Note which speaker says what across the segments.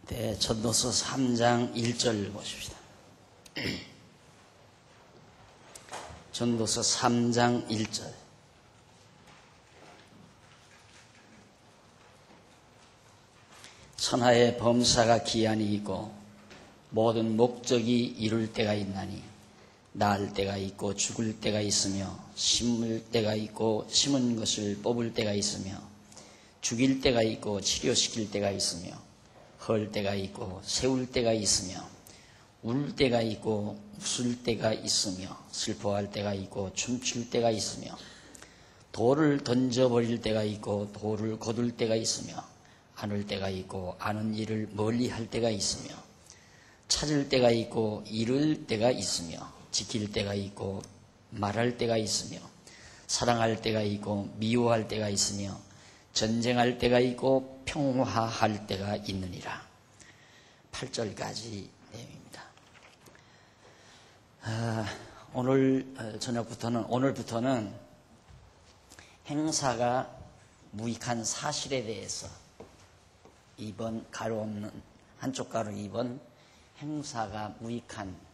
Speaker 1: 네, 전도서 3장 1절 보십시다. 전도서 3장 1절. 천하의 범사가 기한이 있고 모든 목적이 이룰 때가 있나니 낳을 때가 있고 죽을 때가 있으며 심을 때가 있고 심은 것을 뽑을 때가 있으며 죽일 때가 있고 치료시킬 때가 있으며 헐 때가 있고 세울 때가 있으며 울 때가 있고 웃을 때가 있으며 슬퍼할 때가 있고 춤출 때가 있으며 돌을 던져버릴 때가 있고 돌을 거둘 때가 있으며 안을 때가 있고 아는 일을 멀리 할 때가 있으며 찾을 때가 있고 잃을 때가 있으며 지킬 때가 있고 말할 때가 있으며 사랑할 때가 있고 미워할 때가 있으며 전쟁할 때가 있고 평화할 때가 있느니라. 8절까지 내용입니다. 오늘부터는 행사가 무익한 사실에 대해서 2번 가로 없는 한쪽 가로 2번 행사가 무익한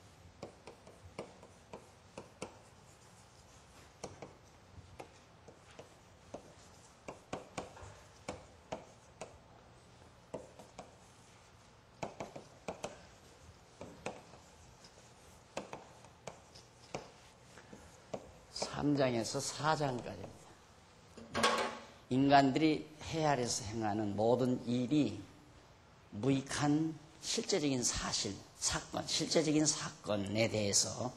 Speaker 1: (3장에서) (4장까지입니다) 인간들이 해 아래서 행하는 모든 일이 무익한 실제적인 실제적인 사건에 대해서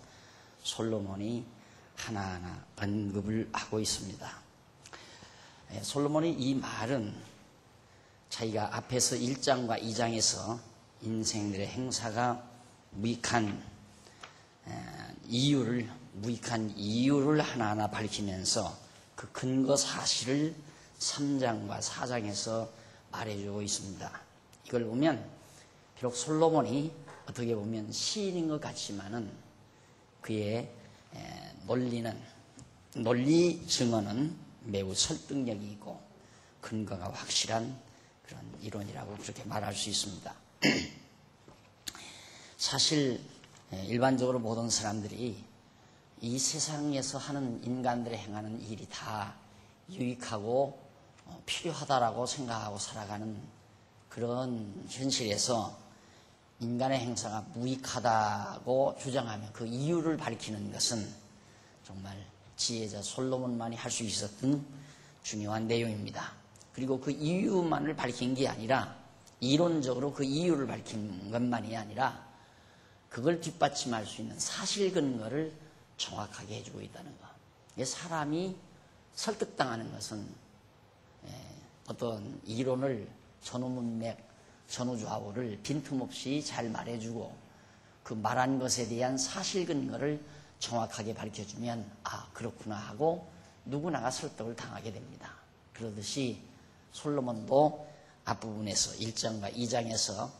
Speaker 1: 솔로몬이 하나하나 언급을 하고 있습니다. 솔로몬이 이 말은 자기가 앞에서 1장과 2장에서 인생들의 행사가 무익한 이유를 하나하나 밝히면서 그 근거 사실을 3장과 4장에서 말해주고 있습니다. 이걸 보면 비록 솔로몬이 어떻게 보면 시인인 것 같지만은 그의 논리 증언은 매우 설득력이 있고 근거가 확실한 그런 이론이라고 그렇게 말할 수 있습니다. 사실 일반적으로 모든 사람들이 이 세상에서 하는 인간들의 행하는 일이 다 유익하고 필요하다라고 생각하고 살아가는 그런 현실에서 인간의 행사가 무익하다고 주장하며 그 이유를 밝히는 것은 정말 지혜자 솔로몬만이 할 수 있었던 중요한 내용입니다. 그리고 그 이유만을 밝힌 게 아니라 이론적으로 그 이유를 밝힌 것만이 아니라 그걸 뒷받침할 수 있는 사실 근거를 정확하게 해주고 있다는 것. 사람이 설득당하는 것은 어떤 이론을 전후문맥, 전후좌우를 빈틈없이 잘 말해주고 그 말한 것에 대한 사실 근거를 정확하게 밝혀주면 그렇구나 하고 누구나가 설득을 당하게 됩니다. 그러듯이 솔로몬도 앞부분에서 1장과 2장에서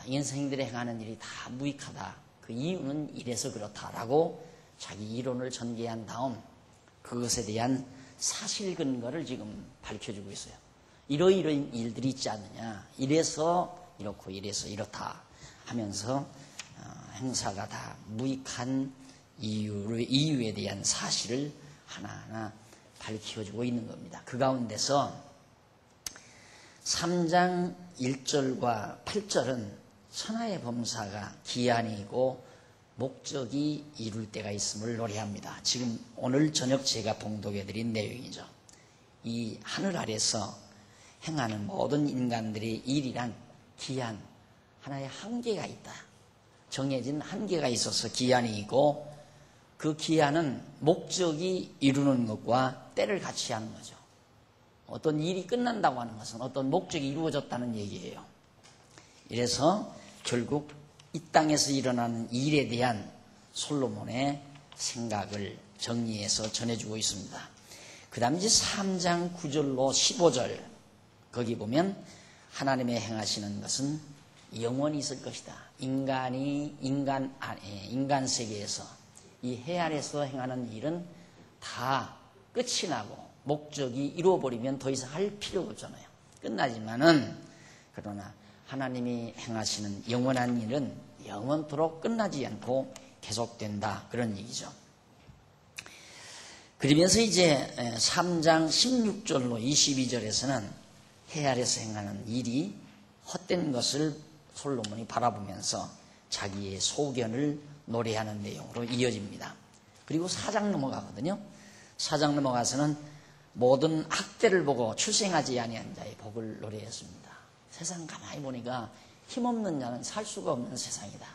Speaker 1: 인생들이 행하는 일이 다 무익하다. 그 이유는 이래서 그렇다라고 자기 이론을 전개한 다음 그것에 대한 사실 근거를 지금 밝혀주고 있어요. 이러이러한 일들이 있지 않느냐. 이래서 이렇고 이래서 이렇다 하면서 행사가 다 무익한 이유에 대한 사실을 하나하나 밝혀주고 있는 겁니다. 그 가운데서 3장 1절과 8절은 천하의 범사가 기한이고 목적이 이룰 때가 있음을 노래합니다. 지금 오늘 저녁 제가 봉독해드린 내용이죠. 이 하늘 아래서 행하는 모든 인간들의 일이란 기한, 하나의 한계가 있다. 정해진 한계가 있어서 기한이 있고 그 기한은 목적이 이루는 것과 때를 같이 하는 거죠. 어떤 일이 끝난다고 하는 것은 어떤 목적이 이루어졌다는 얘기예요. 이래서 결국 이 땅에서 일어나는 일에 대한 솔로몬의 생각을 정리해서 전해주고 있습니다. 그 다음 이제 3장 9절로 15절 거기 보면 하나님의 행하시는 것은 영원히 있을 것이다. 인간 세계에서 이 해 아래서 행하는 일은 다 끝이 나고 목적이 이루어버리면 더 이상 할 필요가 없잖아요. 끝나지만은 그러나 하나님이 행하시는 영원한 일은 영원토록 끝나지 않고 계속된다. 그런 얘기죠. 그러면서 이제 3장 16절로 22절에서는 해 아래서 행하는 일이 헛된 것을 솔로몬이 바라보면서 자기의 소견을 노래하는 내용으로 이어집니다. 그리고 4장 넘어가거든요. 4장 넘어가서는 모든 학대를 보고 출생하지 아니한 자의 복을 노래했습니다. 세상 가만히 보니까 힘없는 자는 살 수가 없는 세상이다.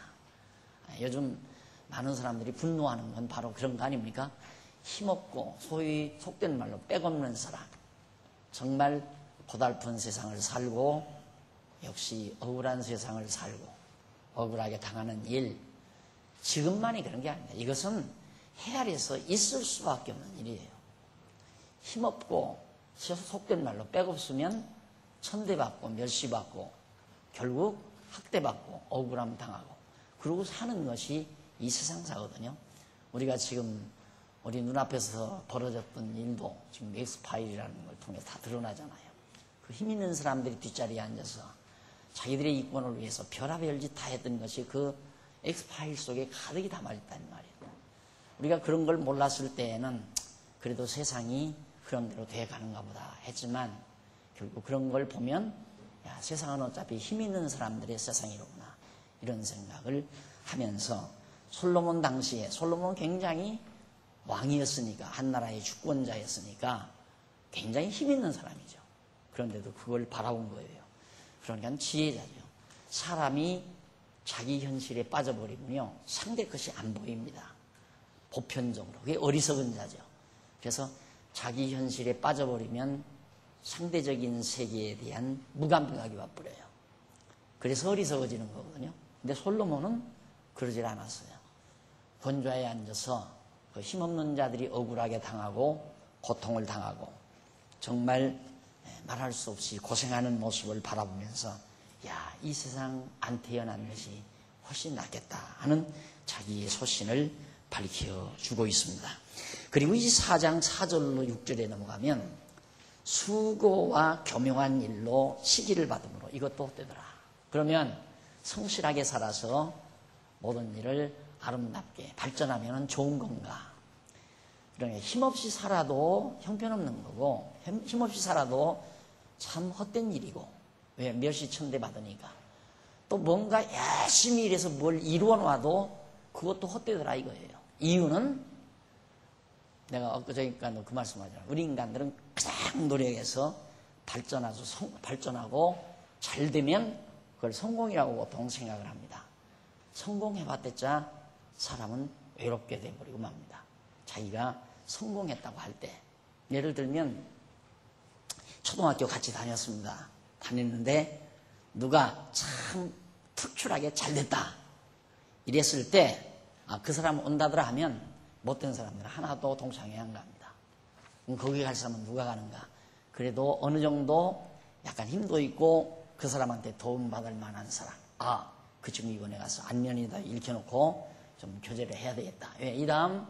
Speaker 1: 요즘 많은 사람들이 분노하는 건 바로 그런 거 아닙니까? 힘없고 소위 속된 말로 빽없는 사람, 정말 고달픈 세상을 살고 역시 억울한 세상을 살고 억울하게 당하는 일, 지금만이 그런 게 아닙니다. 이것은 해 아래서 있을 수밖에 없는 일이에요. 힘없고 속된 말로 빽없으면 천대받고 멸시받고 결국 학대받고 억울함 당하고 그러고 사는 것이 이 세상사거든요. 우리가 지금 우리 눈앞에서 벌어졌던 일도 지금 엑스파일이라는 걸 통해 다 드러나잖아요. 그 힘 있는 사람들이 뒷자리에 앉아서 자기들의 이권을 위해서 별의별 짓 다 했던 것이 그 엑스파일 속에 가득히 담아있다는 말이에요. 우리가 그런 걸 몰랐을 때에는 그래도 세상이 그런 대로 돼가는가 보다 했지만 결국 그런 걸 보면 야, 세상은 어차피 힘 있는 사람들의 세상이로구나 이런 생각을 하면서 솔로몬 당시에 솔로몬은 굉장히 왕이었으니까 한나라의 주권자였으니까 굉장히 힘 있는 사람이죠. 그런데도 그걸 바라본 거예요. 그러니까 지혜자죠. 사람이 자기 현실에 빠져버리면요 상대 것이 안 보입니다. 보편적으로. 그게 어리석은 자죠. 그래서 자기 현실에 빠져버리면 상대적인 세계에 대한 무감각이 와버려요. 그래서 어리석어지는 거거든요. 근데 솔로몬은 그러질 않았어요. 권좌에 앉아서 그 힘없는 자들이 억울하게 당하고 고통을 당하고 정말 말할 수 없이 고생하는 모습을 바라보면서 야, 이 세상 안 태어난 것이 훨씬 낫겠다 하는 자기의 소신을 밝혀주고 있습니다. 그리고 이 4장 4절로 6절에 넘어가면 수고와 교명한 일로 시기를 받음으로 이것도 헛되더라. 그러면 성실하게 살아서 모든 일을 아름답게 발전하면 좋은 건가? 그러니까 힘없이 살아도 형편없는 거고 힘없이 살아도 참 헛된 일이고 왜? 멸시천대 받으니까 또 뭔가 열심히 일해서 뭘 이루어 놔도 그것도 헛되더라 이거예요. 이유는 내가 엊그저께니까 그 말씀하잖아. 우리 인간들은 가장 노력해서 발전하고 잘 되면 그걸 성공이라고 보통 생각을 합니다. 성공해봤댔자 사람은 외롭게 돼버리고 맙니다. 자기가 성공했다고 할 때 예를 들면 초등학교 같이 다녔습니다. 다녔는데 누가 참 특출하게 잘됐다 이랬을 때 그 사람 온다더라 하면 못된 사람들은 하나도 동창회 안 갑니다. 그럼 거기 갈 사람은 누가 가는가? 그래도 어느 정도 약간 힘도 있고 그 사람한테 도움받을 만한 사람. 그 친구 이번에 가서 안면이다 읽혀놓고 좀 교제를 해야 되겠다. 왜? 이 다음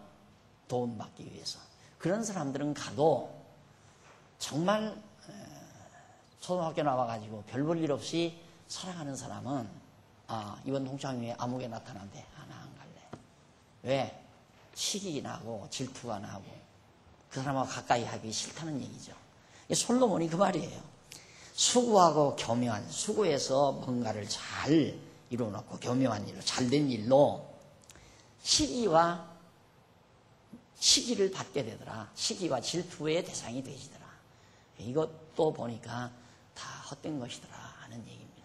Speaker 1: 도움받기 위해서. 그런 사람들은 가도 정말 초등학교 나와가지고 별 볼 일 없이 살아가는 사람은 이번 동창회에 아무개 나타난대. 나 안 갈래. 왜? 시기 나고 질투가 나고 그 사람하고 가까이 하기 싫다는 얘기죠. 솔로몬이 그 말이에요. 수고하고 교묘한, 수고해서 뭔가를 잘 이루어놓고 교묘한 일로, 잘된 일로 시기를 받게 되더라. 시기와 질투의 대상이 되시더라. 이것도 보니까 다 헛된 것이더라 하는 얘기입니다.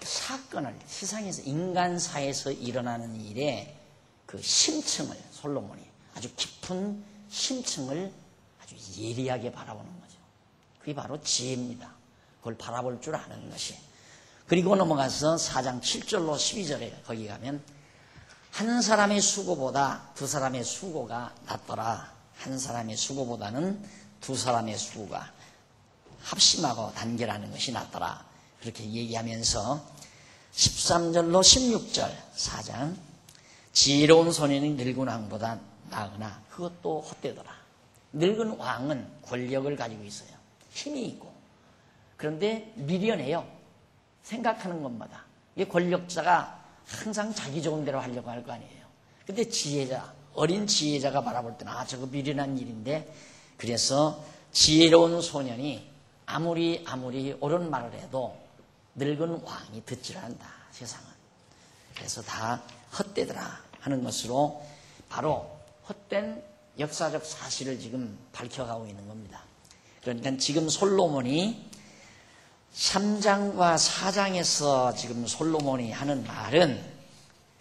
Speaker 1: 사건을 세상에서 인간사에서 일어나는 일에 그 심층을 솔로몬이 아주 깊은 심층을 아주 예리하게 바라보는 거죠. 그게 바로 지혜입니다. 그걸 바라볼 줄 아는 것이. 그리고 넘어가서 4장 7절로 12절에 거기 가면 한 사람의 수고보다 두 사람의 수고가 낫더라. 한 사람의 수고보다는 두 사람의 수고가 합심하고 단결하는 것이 낫더라. 그렇게 얘기하면서 13절로 16절 4장 지혜로운 소년이 늙은 왕보다 나으나 그것도 헛되더라. 늙은 왕은 권력을 가지고 있어요. 힘이 있고 그런데 미련해요. 생각하는 것마다. 이게 권력자가 항상 자기 좋은 대로 하려고 할 거 아니에요. 근데 지혜자, 어린 지혜자가 바라볼 때는 저거 미련한 일인데, 그래서 지혜로운 소년이 아무리 옳은 말을 해도 늙은 왕이 듣지를 않는다, 세상은. 그래서 다 헛되더라 하는 것으로 바로 헛된 역사적 사실을 지금 밝혀가고 있는 겁니다. 그러니까 지금 솔로몬이 3장과 4장에서 지금 솔로몬이 하는 말은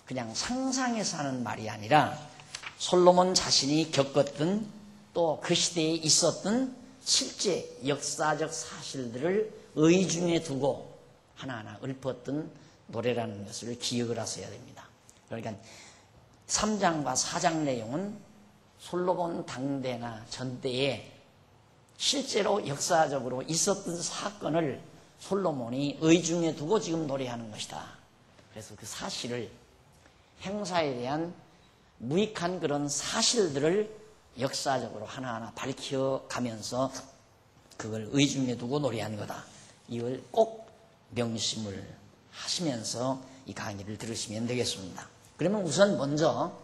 Speaker 1: 그냥 상상해서 하는 말이 아니라 솔로몬 자신이 겪었던 또 그 시대에 있었던 실제 역사적 사실들을 의중에 두고 하나하나 읊었던 노래라는 것을 기억을 하셔야 됩니다. 그러니까 3장과 4장 내용은 솔로몬 당대나 전대에 실제로 역사적으로 있었던 사건을 솔로몬이 의중에 두고 지금 노래하는 것이다. 그래서 그 사실을, 행사에 대한 무익한 그런 사실들을 역사적으로 하나하나 밝혀가면서 그걸 의중에 두고 노래하는 거다. 이걸 꼭 명심을 하시면서 이 강의를 들으시면 되겠습니다. 그러면 우선 먼저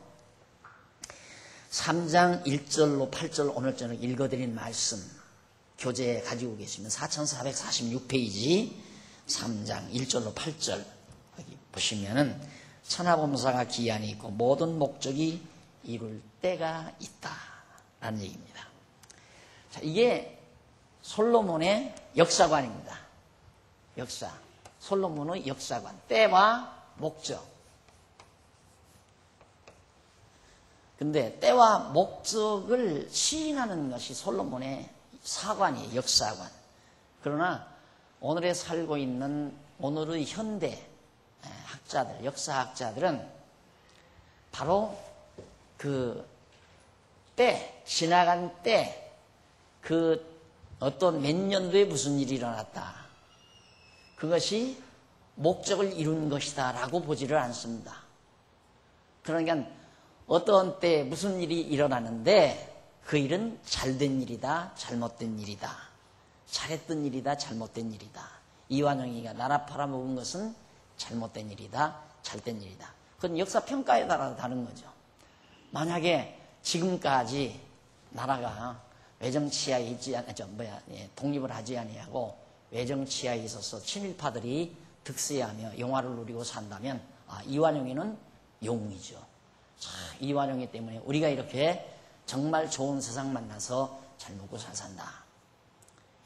Speaker 1: 3장 1절로 8절 오늘 저녁 읽어드린 말씀 교재에 가지고 계시면 4446페이지 3장 1절로 8절 여기 보시면은 천하범사가 기한이 있고 모든 목적이 이룰 때가 있다라는 얘기입니다. 자, 이게 솔로몬의 역사관입니다. 역사. 솔로몬의 역사관. 때와 목적. 근데 때와 목적을 시인하는 것이 솔로몬의 사관이에요. 역사관. 그러나 오늘에 살고 있는 오늘의 현대 학자들, 역사학자들은 바로 그 때, 지나간 때, 그 어떤 몇 년도에 무슨 일이 일어났다. 그것이 목적을 이룬 것이다 라고 보지를 않습니다. 그러니까 어떤 때 무슨 일이 일어나는데 그 일은 잘된 일이다, 잘못된 일이다. 잘했던 일이다, 잘못된 일이다. 이완용이가 나라 팔아먹은 것은 잘못된 일이다, 잘된 일이다. 그건 역사평가에 따라 다른 거죠. 만약에 지금까지 나라가 외정치하에 있지 독립을 하지 아니하고 외정치하에 있어서 친일파들이 득세하며 영화를 누리고 산다면 이완용이는 영웅이죠. 이완용이 때문에 우리가 이렇게 정말 좋은 세상 만나서 잘 먹고 잘 산다.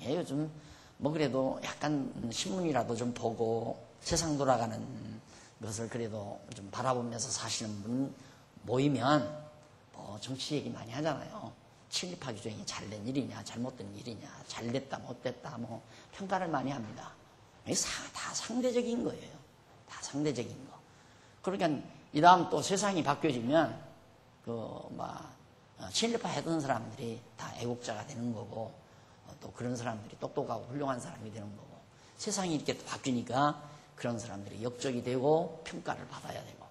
Speaker 1: 예, 요즘 뭐 그래도 약간 신문이라도 좀 보고 세상 돌아가는 것을 그래도 좀 바라보면서 사시는 분 모이면 뭐 정치 얘기 많이 하잖아요. 친일파 규정이 잘된 일이냐 잘못된 일이냐 잘됐다 못됐다 뭐 평가를 많이 합니다. 다 상대적인 거예요. 다 상대적인 거. 그러니까 이 다음 또 세상이 바뀌어지면 친일파 했던 사람들이 다 애국자가 되는 거고 또 그런 사람들이 똑똑하고 훌륭한 사람이 되는 거고 세상이 이렇게 바뀌니까 그런 사람들이 역적이 되고 평가를 받아야 되고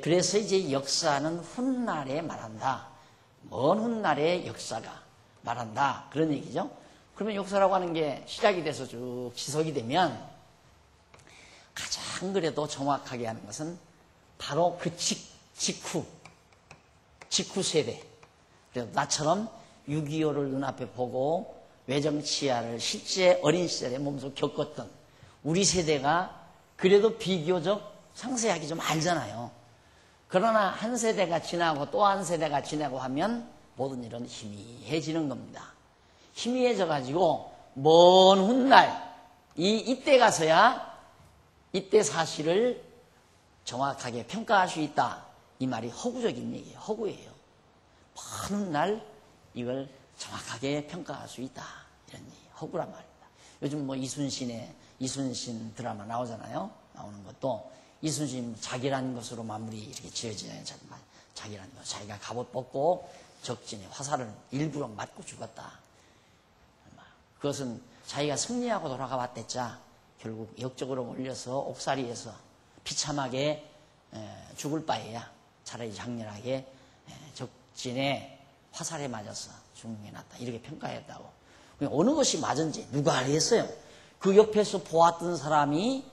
Speaker 1: 그래서 이제 역사는 훗날에 말한다. 먼 훗날의 역사가 말한다. 그런 얘기죠. 그러면 역사라고 하는 게 시작이 돼서 쭉 지속이 되면 가장 그래도 정확하게 하는 것은 바로 그 직후 세대. 그래서 나처럼 6.25를 눈앞에 보고 외정치하를 실제 어린 시절에 몸소 겪었던 우리 세대가 그래도 비교적 상세하게 좀 알잖아요. 그러나 한 세대가 지나고 또 한 세대가 지나고 하면 모든 일은 희미해지는 겁니다. 희미해져가지고 먼 훗날 이때 가서야 이때 사실을 정확하게 평가할 수 있다. 이 말이 허구적인 얘기예요. 허구예요. 먼 훗날 이걸 정확하게 평가할 수 있다. 이런 얘기. 허구란 말입니다. 요즘 뭐 이순신 드라마 나오잖아요. 나오는 것도 이순신 자기라는 것으로 마무리 이렇게 지어지잖아요. 자기라는 것. 자기가 갑옷 벗고 적진에 화살을 일부러 맞고 죽었다. 그것은 자기가 승리하고 돌아가 왔댔자 결국 역적으로 몰려서 옥살이에서 비참하게 죽을 바에야 차라리 장렬하게 적진에 화살에 맞아서 죽는 게 낫다. 이렇게 평가했다고. 어느 것이 맞은지 누가 알겠어요? 그 옆에서 보았던 사람이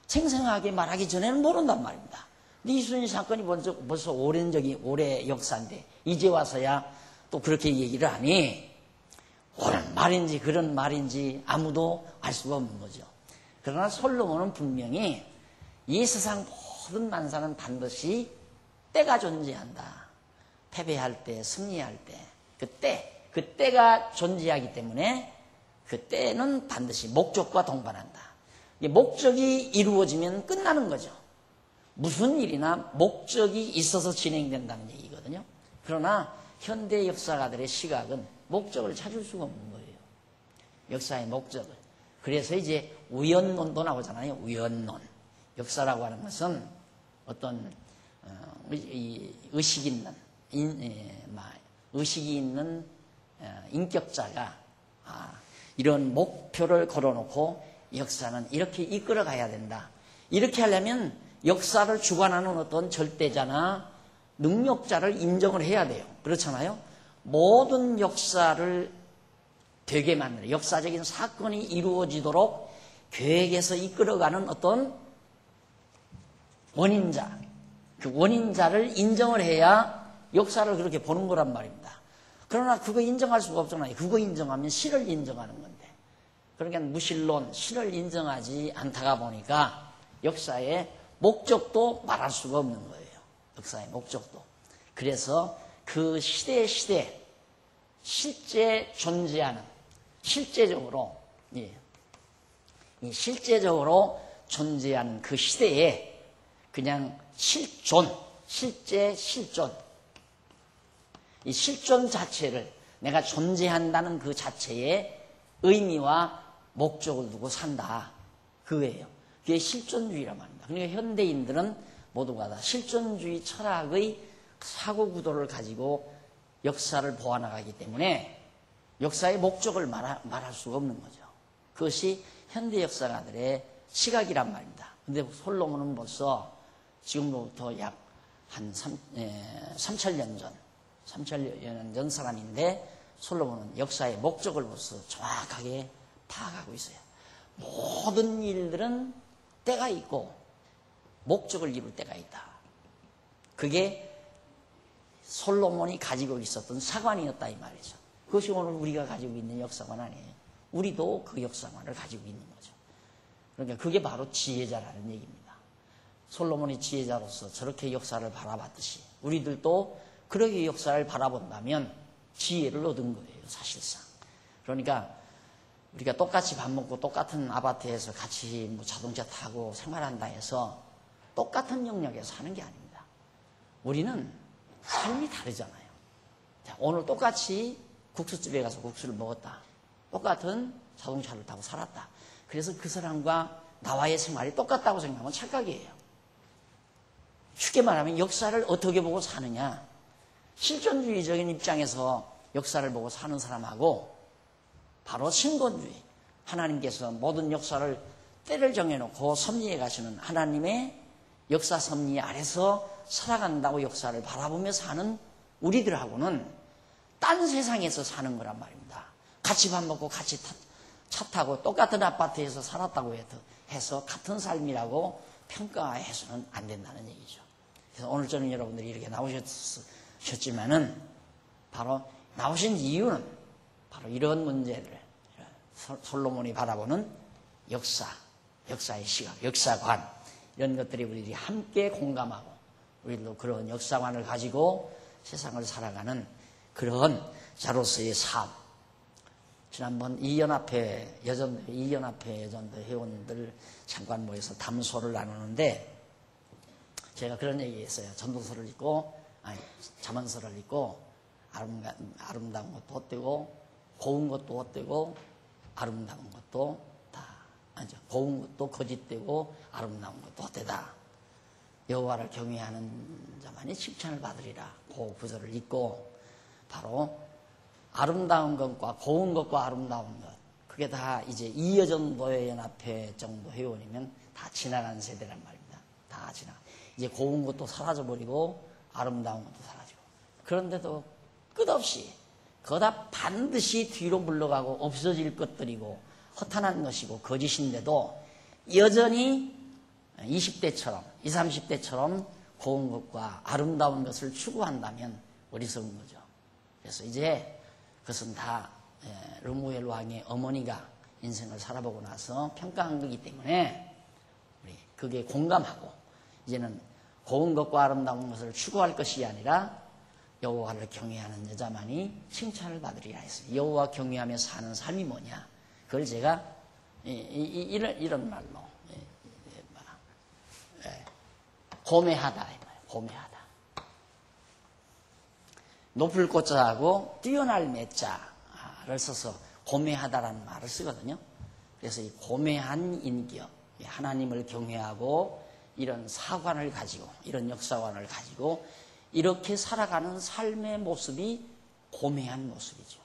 Speaker 1: 생생하게 말하기 전에는 모른단 말입니다. 근데 이순신 사건이 벌써 오래 역사인데 이제 와서야 또 그렇게 얘기를 하니 옳은 말인지 그런 말인지 아무도 알 수가 없는 거죠. 그러나 솔로몬은 분명히 이 세상 모든 만사는 반드시 때가 존재한다. 패배할 때, 승리할 때, 그때가 존재하기 때문에 그 때는 반드시 목적과 동반한다. 목적이 이루어지면 끝나는 거죠. 무슨 일이나 목적이 있어서 진행된다는 얘기거든요. 그러나 현대 역사가들의 시각은 목적을 찾을 수가 없는 거예요. 역사의 목적을. 그래서 이제 우연론도 나오잖아요. 우연론. 역사라고 하는 것은 어떤 의식이 있는 인격자가 이런 목표를 걸어놓고 역사는 이렇게 이끌어가야 된다. 이렇게 하려면 역사를 주관하는 어떤 절대자나 능력자를 인정을 해야 돼요. 그렇잖아요. 모든 역사를 되게 만드는 역사적인 사건이 이루어지도록 계획해서 이끌어가는 어떤 원인자, 그 원인자를 인정을 해야 역사를 그렇게 보는 거란 말입니다. 그러나 그거 인정할 수가 없잖아요. 그거 인정하면 신을 인정하는 건데. 그러니까 무신론, 신을 인정하지 않다가 보니까 역사의 목적도 말할 수가 없는 거예요. 역사의 목적도. 그래서 그 시대 실제 존재하는 실제적으로 실제적으로 존재하는 그 시대에 그냥 실제 실존 이 실존 자체를 내가 존재한다는 그 자체의 의미와 목적을 두고 산다. 그거예요. 그게 실존주의란 말입니다. 그러니까 현대인들은 모두가 다 실존주의 철학의 사고 구도를 가지고 역사를 보아나가기 때문에 역사의 목적을 말할 수가 없는 거죠. 그것이 현대 역사가들의 시각이란 말입니다. 근데 솔로몬은 벌써 지금로부터 약 한 3,000년 전 사람인데 솔로몬은 역사의 목적을 벌써 정확하게 파악하고 있어요. 모든 일들은 때가 있고 목적을 이룰 때가 있다. 그게 솔로몬이 가지고 있었던 사관이었다 이 말이죠. 그것이 오늘 우리가 가지고 있는 역사관 아니에요. 우리도 그 역사관을 가지고 있는 거죠. 그러니까 그게 바로 지혜자라는 얘기입니다. 솔로몬이 지혜자로서 저렇게 역사를 바라봤듯이 우리들도 그렇게 역사를 바라본다면 지혜를 얻은 거예요, 사실상. 그러니까 우리가 똑같이 밥 먹고 똑같은 아파트에서 같이 뭐 자동차 타고 생활한다 해서 똑같은 영역에서 사는 게 아닙니다. 우리는 삶이 다르잖아요. 자, 오늘 똑같이 국수집에 가서 국수를 먹었다. 똑같은 자동차를 타고 살았다. 그래서 그 사람과 나와의 생활이 똑같다고 생각하면 착각이에요. 쉽게 말하면 역사를 어떻게 보고 사느냐. 실존주의적인 입장에서 역사를 보고 사는 사람하고 바로 신권주의. 하나님께서 모든 역사를 때를 정해놓고 섭리해 가시는 하나님의 역사 섭리 아래서 살아간다고 역사를 바라보며 사는 우리들하고는 딴 세상에서 사는 거란 말입니다. 같이 밥 먹고 같이 차 타고 똑같은 아파트에서 살았다고 해서 같은 삶이라고 평가해서는 안 된다는 얘기죠. 그래서 오늘 저는 여러분들이 이렇게 나오셨지만은 바로 나오신 이유는 바로 이런 문제들, 솔로몬이 바라보는 역사의 시각, 역사관 이런 것들이 우리들이 함께 공감하고 우리도 그런 역사관을 가지고 세상을 살아가는 그런 자로서의 삶. 지난번 이연합회 여전도 회원들 잠깐 모여서 담소를 나누는데 제가 그런 얘기했어요. 전도서를 읽고 자문서를 읽고 아름다운 것도 헛되고 고운 것도 헛되고 아름다운 것도 고운 것도 거짓되고 아름다운 것도 헛되다. 여호와를 경외하는 자만이 칭찬을 받으리라. 그 구절을 읽고 바로 아름다운 것과 고운 것과 아름다운 것 그게 다 이제 이여전 노예연합회 정도 회원이면 다 지나간 세대란 말입니다. 다 이제 고운 것도 사라져버리고 아름다운 것도 사라지고 그런데도 끝없이 그거 다 반드시 뒤로 물러가고 없어질 것들이고 허탄한 것이고 거짓인데도 여전히 20대처럼 20, 30대처럼 고운 것과 아름다운 것을 추구한다면 어리석은 거죠. 그래서 이제 그것은 다 르무엘 왕의 어머니가 인생을 살아보고 나서 평가한 거기 때문에 우리 그게 공감하고 이제는 고운 것과 아름다운 것을 추구할 것이 아니라 여호와를 경외하는 여자만이 칭찬을 받으리라 했어요. 여호와 경외하며 사는 삶이 뭐냐? 그걸 제가 이런 말로 고매하다, 고매하다. 높을 꽃자하고 뛰어날 매자를 써서 고매하다라는 말을 쓰거든요. 그래서 이 고매한 인격, 하나님을 경외하고 이런 사관을 가지고, 이런 역사관을 가지고 이렇게 살아가는 삶의 모습이 고매한 모습이죠.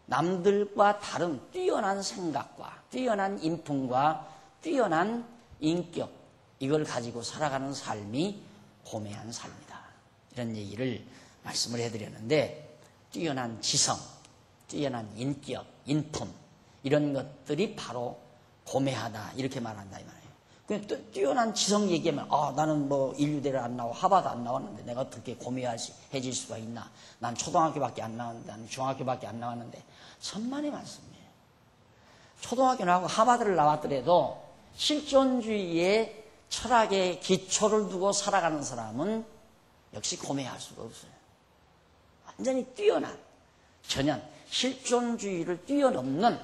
Speaker 1: 남들과 다른 뛰어난 생각과 뛰어난 인품과 뛰어난 인격, 이걸 가지고 살아가는 삶이 고매한 삶이다. 이런 얘기를 말씀을 해드렸는데, 뛰어난 지성, 뛰어난 인격, 인품, 이런 것들이 바로 고매하다, 이렇게 말한다 이 말이에요. 뛰어난 지성 얘기하면 나는 뭐 인류대를 안 나와 하버드 안 나왔는데 내가 어떻게 고매해질 수가 있나? 난 초등학교밖에 안 나왔는데, 나는 중학교밖에 안 나왔는데, 천만의 말씀이에요. 초등학교 나오고 하버드를 나왔더라도 실존주의의 철학의 기초를 두고 살아가는 사람은 역시 고매할 수가 없어요. 완전히 뛰어난, 전혀 실존주의를 뛰어넘는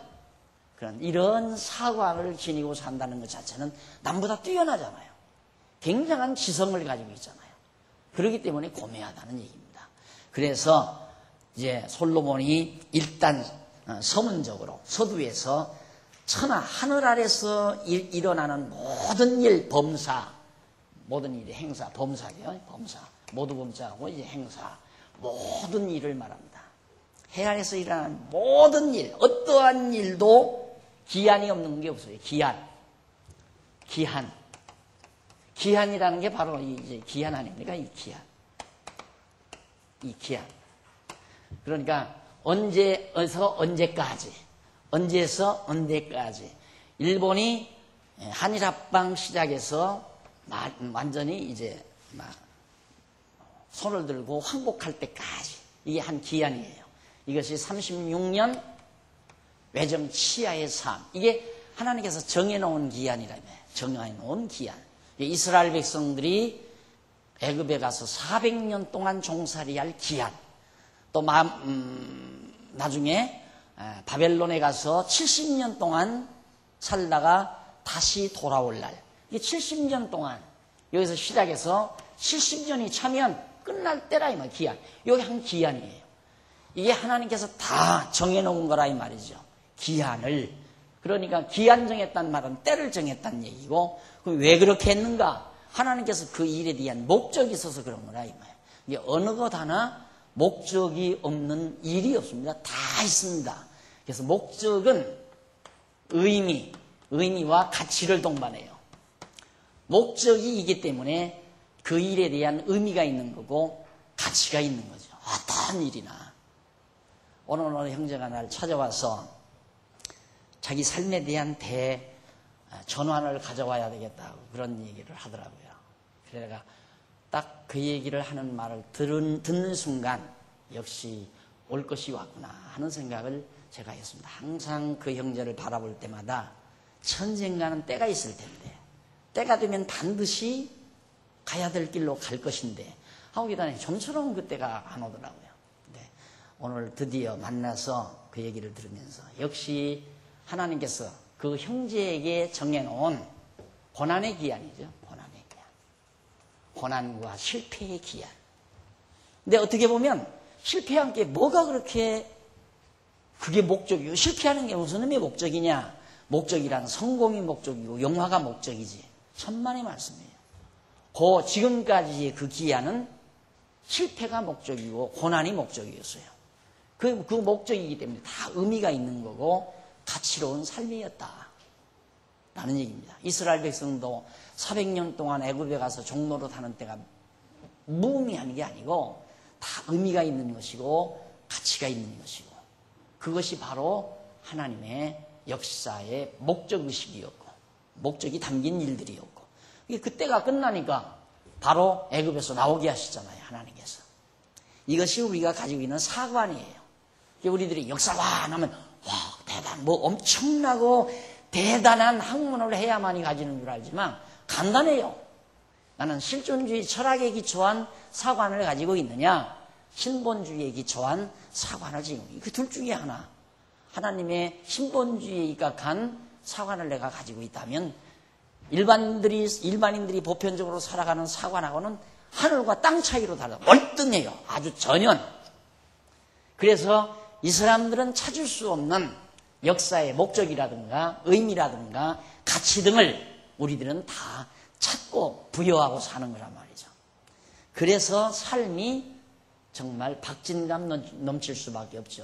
Speaker 1: 그런 이런 사관을 지니고 산다는 것 자체는 남보다 뛰어나잖아요. 굉장한 지성을 가지고 있잖아요. 그렇기 때문에 고매하다는 얘기입니다. 그래서 이제 솔로몬이 일단 서문적으로 서두에서 천하 하늘 아래서 일어나는 모든 일, 범사, 모든 일의 행사, 범사죠. 범사, 모두 범사하고 이제 행사, 모든 일을 말합니다. 해 아래서 일어나는 모든 일, 어떠한 일도 기한이 없는 게 없어요. 기한이라는 게 바로 이제 기한 아닙니까? 이 기한. 그러니까 언제에서 언제까지, 언제에서 언제까지. 일본이 한일합방 시작해서 완전히 이제 손을 들고 항복할 때까지, 이게 한 기한이에요. 이것이 36년 외정 치하의 삶, 이게 하나님께서 정해놓은 기한이라며. 정해놓은 기한. 이스라엘 백성들이 애굽에 가서 400년 동안 종살이할 기한, 또 나중에 바벨론에 가서 70년 동안 살다가 다시 돌아올 날, 이게 70년 동안 여기서 시작해서 70년이 차면 끝날 때라 이 말. 기한. 여기 한 기한이에요. 이게 하나님께서 다 정해놓은 거라 이 말이죠. 기한을. 그러니까 기한 정했다는 말은 때를 정했다는 얘기고, 그럼 왜 그렇게 했는가? 하나님께서 그 일에 대한 목적이 있어서 그런 거라 이 말이에요. 이게 어느 것 하나 목적이 없는 일이 없습니다. 다 있습니다. 그래서 목적은 의미와 가치를 동반해요. 목적이 있기 때문에 그 일에 대한 의미가 있는 거고 가치가 있는 거죠. 어떤 일이나. 오늘 형제가 날 찾아와서 자기 삶에 대한 전환을 가져와야 되겠다고 그런 얘기를 하더라고요. 그래서 내가 딱 그 얘기를 하는 말을 듣는 순간 역시 올 것이 왔구나 하는 생각을 제가 했습니다. 항상 그 형제를 바라볼 때마다 천생가는 때가 있을 텐데, 때가 되면 반드시 가야 될 길로 갈 것인데 하고 계다니 좀처럼 그때가 안 오더라고요. 근데 오늘 드디어 만나서 그 얘기를 들으면서 역시 하나님께서 그 형제에게 정해놓은 고난의 기한이죠. 고난의 기한. 고난과 실패의 기한. 근데 어떻게 보면 실패한 게 뭐가 그렇게 그게 목적이고, 실패하는 게 무슨 의미의 목적이냐? 목적이란 성공이 목적이고 영화가 목적이지. 천만의 말씀이에요. 지금까지의 그 기한은 실패가 목적이고 고난이 목적이었어요. 그 목적이기 때문에 다 의미가 있는 거고 가치로운 삶이었다 라는 얘기입니다. 이스라엘 백성도 400년 동안 애굽에 가서 종로로 타는 때가 무의미한 게 아니고 다 의미가 있는 것이고 가치가 있는 것이고, 그것이 바로 하나님의 역사의 목적의식이었고 목적이 담긴 일들이었고 그때가 끝나니까 바로 애굽에서 나오게 하시잖아요. 하나님께서. 이것이 우리가 가지고 있는 사관이에요. 우리들이 역사관 하면 와 대단 뭐 엄청나고 대단한 학문을 해야만이 가지는 줄 알지만 간단해요. 나는 실존주의 철학에 기초한 사관을 가지고 있느냐 신본주의에 기초한 사관을 지금 그 둘 중에 하나 하나님의 신본주의에 입각한 사관을 내가 가지고 있다면 일반인들이 보편적으로 살아가는 사관하고는 하늘과 땅 차이로 달라 월등해요. 아주 전혀. 그래서 이 사람들은 찾을 수 없는 역사의 목적이라든가 의미라든가 가치 등을 우리들은 다 찾고 부여하고 사는 거란 말이죠. 그래서 삶이 정말 박진감 넘칠 수밖에 없죠.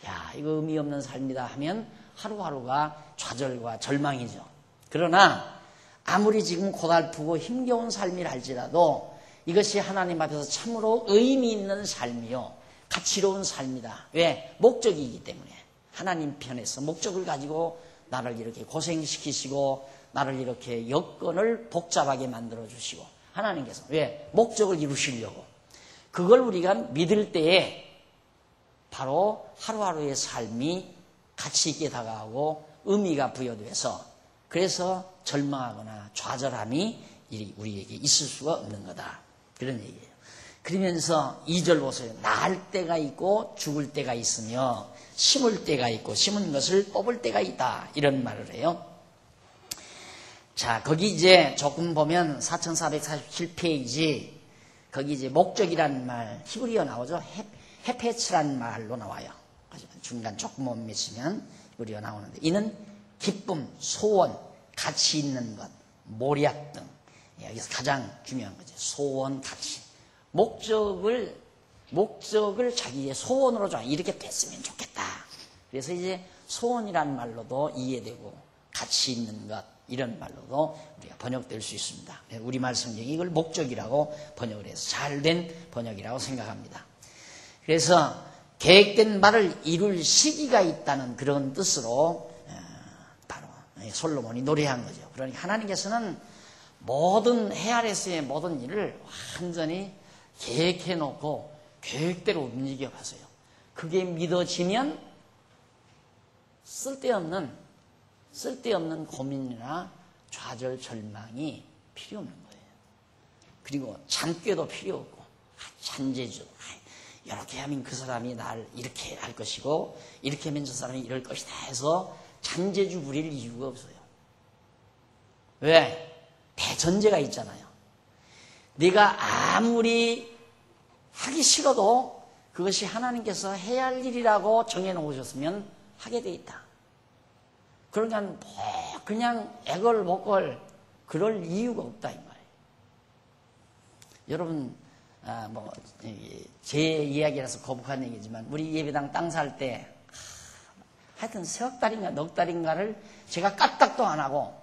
Speaker 1: 야, 이거 의미 없는 삶이다 하면 하루하루가 좌절과 절망이죠. 그러나 아무리 지금 고달프고 힘겨운 삶이라 할지라도 이것이 하나님 앞에서 참으로 의미 있는 삶이요. 가치로운 삶이다. 왜? 목적이기 때문에. 하나님 편에서 목적을 가지고 나를 이렇게 고생시키시고 나를 이렇게 여건을 복잡하게 만들어주시고 하나님께서 왜? 목적을 이루시려고. 그걸 우리가 믿을 때에 바로 하루하루의 삶이 가치 있게 다가오고 의미가 부여돼서 그래서 절망하거나 좌절함이 우리에게 있을 수가 없는 거다. 그런 얘기예요. 그러면서 2절 보세요. 날 때가 있고 죽을 때가 있으며 심을 때가 있고 심은 것을 뽑을 때가 있다. 이런 말을 해요. 자, 거기 이제 조금 보면 4447페이지 거기 이제 목적이라는 말 히브리어 나오죠. 헤페츠라는 말로 나와요. 중간 조금 못 미치면 히브리어 나오는데 이는 기쁨, 소원, 가치 있는 것, 모략 등 여기서 가장 중요한 거죠. 소원, 가치. 목적을 자기의 소원으로 줘. 이렇게 됐으면 좋겠다. 그래서 이제 소원이라는 말로도 이해되고 가치 있는 것 이런 말로도 우리가 번역될 수 있습니다. 우리말 성경이 이걸 목적이라고 번역을 해서 잘된 번역이라고 생각합니다. 그래서 계획된 바를 이룰 시기가 있다는 그런 뜻으로 바로 솔로몬이 노래한 거죠. 그러니까 하나님께서는 모든 해 아래서의 모든 일을 완전히 계획해 놓고 계획대로 움직여 가세요. 그게 믿어지면 쓸데없는 고민이나 좌절, 절망이 필요 없는 거예요. 그리고 잔꾀도 필요 없고 잔재주. 이렇게 하면 그 사람이 날 이렇게 할 것이고 이렇게 하면 저 사람이 이럴 것이다 해서 잔재주 부릴 이유가 없어요. 왜? 대전제가 있잖아요. 네가 아무리 하기 싫어도 그것이 하나님께서 해야 할 일이라고 정해놓으셨으면 하게 돼 있다. 그러니까 뭐 그냥 애걸복걸 그럴 이유가 없다 이 말이에요. 여러분 제 이야기라서 거북한 얘기지만 우리 예배당 땅 살 때 하여튼 석 달인가 넉 달인가를 제가 까딱도 안 하고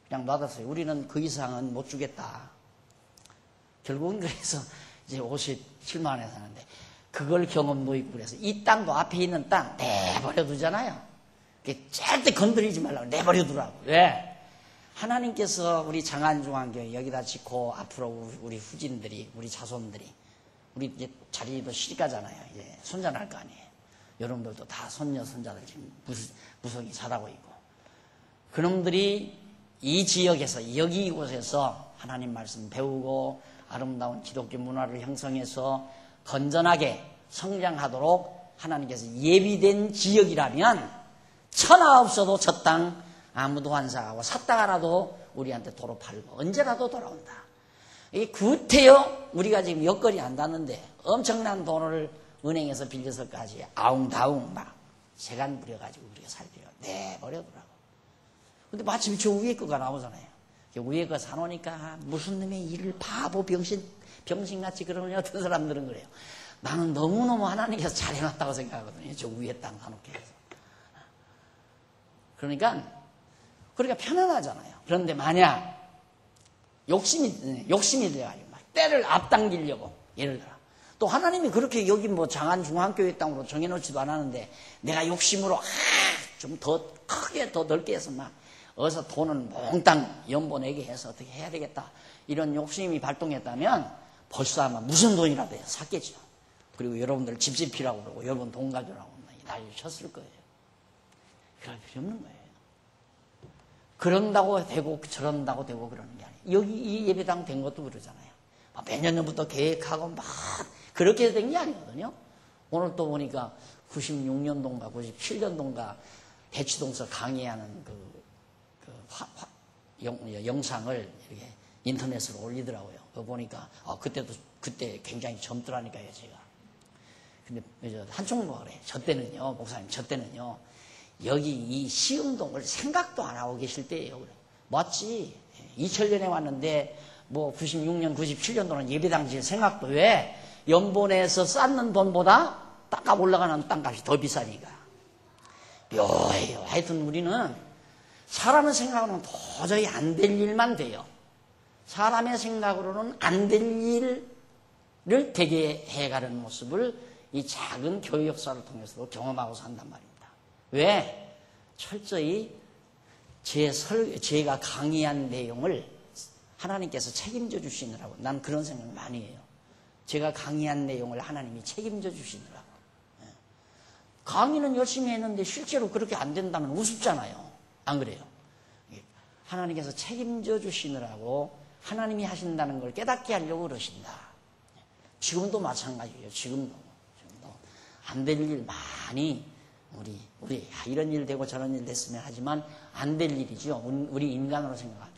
Speaker 1: 그냥 놔뒀어요. 우리는 그 이상은 못 주겠다. 결국은 그래서 이제 57만 원에 사는데 그걸 경험도 있고 그래서 이 땅도 앞에 있는 땅 내버려 두잖아요. 절대 건드리지 말라고 내버려 두라고. 왜? 하나님께서 우리 장안중앙교회 여기다 짓고 앞으로 우리 후진들이 우리 자손들이 우리 이제 자리도 시집가잖아요. 이제 손자 날 거 아니에요. 여러분들도 다 손녀 손자들 지금 무성히 자라고 있고 그놈들이 이 지역에서 여기 이곳에서 하나님 말씀 배우고 아름다운 기독교 문화를 형성해서 건전하게 성장하도록 하나님께서 예비된 지역이라면 천하 없어도 저 땅 아무도 안 사가고 샀다 하나도 우리한테 도로 팔고 언제라도 돌아온다. 이게 구태여 우리가 지금 여건이 안 닿는데 엄청난 돈을 은행에서 빌려서까지 아웅다웅 막 세간 부려가지고 우리가 살 필요가 내버려두라고. 근데 마침 저 위에 거가 나오잖아요. 위에 거 사놓으니까 무슨 놈의 일을 바보 병신같이 그러느냐 어떤 사람들은 그래요. 나는 너무너무 하나님께서 잘해놨다고 생각하거든요. 저 위에 땅 사놓게 해서. 그러니까 편안하잖아요. 그런데 만약 욕심이 들어가지고 막 때를 앞당기려고 예를 들어 또 하나님이 그렇게 여기 뭐 장안중앙교회 땅으로 정해놓지도 않았는데 내가 욕심으로 좀 더 크게 더 넓게 해서 막 어서 돈은 몽땅 연보 내게 해서 어떻게 해야 되겠다 이런 욕심이 발동했다면 벌써 아마 무슨 돈이라도 샀겠죠. 그리고 여러분들 집집이라고 그러고 여러분 돈 가져라고 난리 쳤을 거예요. 그럴 필요 없는 거예요. 그런다고 되고 저런다고 되고 그러는 게 아니에요. 여기 이 예배당 된 것도 그러잖아요. 매년 전부터 계획하고 막 그렇게 된 게 아니거든요. 오늘 또 보니까 96년도인가 97년도인가 대치동서 강의하는 영상을 이렇게 인터넷으로 올리더라고요. 그거 보니까 그때 굉장히 젊더라니까요, 제가. 근데 한총무가 그래. 저 때는요, 목사님, 저 때는요, 여기 이 시흥동을 생각도 안 하고 계실 때예요. 그래. 맞지? 2000년에 왔는데 뭐 96년, 97년도는 예배당 질 생각도 왜? 연본에서 쌓는 돈보다 땅값 올라가는 땅값이 더 비싸니까. 묘해요. 하여튼 우리는 사람의 생각으로는 도저히 안 될 일만 돼요. 사람의 생각으로는 안 될 일을 되게 해가는 모습을 이 작은 교회 역사를 통해서도 경험하고 산단 말입니다. 왜? 철저히 제가 강의한 내용을 하나님께서 책임져 주시느라고 난 그런 생각을 많이 해요. 제가 강의한 내용을 하나님이 책임져 주시느라고. 강의는 열심히 했는데 실제로 그렇게 안 된다면 우습잖아요. 안 그래요? 하나님께서 책임져 주시느라고 하나님이 하신다는 걸 깨닫게 하려고 그러신다. 지금도 마찬가지예요. 지금도 안 될 일 많이 우리 이런 일 되고 저런 일 됐으면 하지만 안 될 일이죠. 우리 인간으로 생각하면.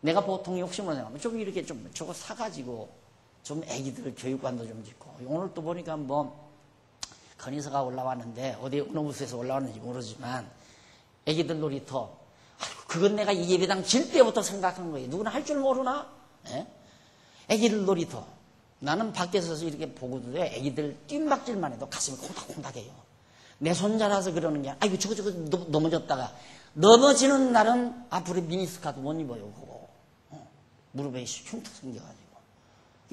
Speaker 1: 내가 보통 욕심으로 생각하면 좀 이렇게 좀 저거 사가지고 좀 애기들 교육관도 좀 짓고 오늘 또 보니까 뭐 건의서가 올라왔는데 어디 어느 부서에서 올라왔는지 모르지만 애기들 놀이터 그건 내가 이 예배당 질 때부터 생각한 거예요. 누구나 할 줄 모르나? 예? 애기들 놀이터 나는 밖에서 이렇게 보고도 애기들 뜀박질만 해도 가슴이 콩닥콩닥해요. 내 손자라서 그러는 게 아이고 저거 넘어졌다가 넘어지는 날은 앞으로 미니스카도 못 입어요. 그거 무릎에 흉터 생겨가지고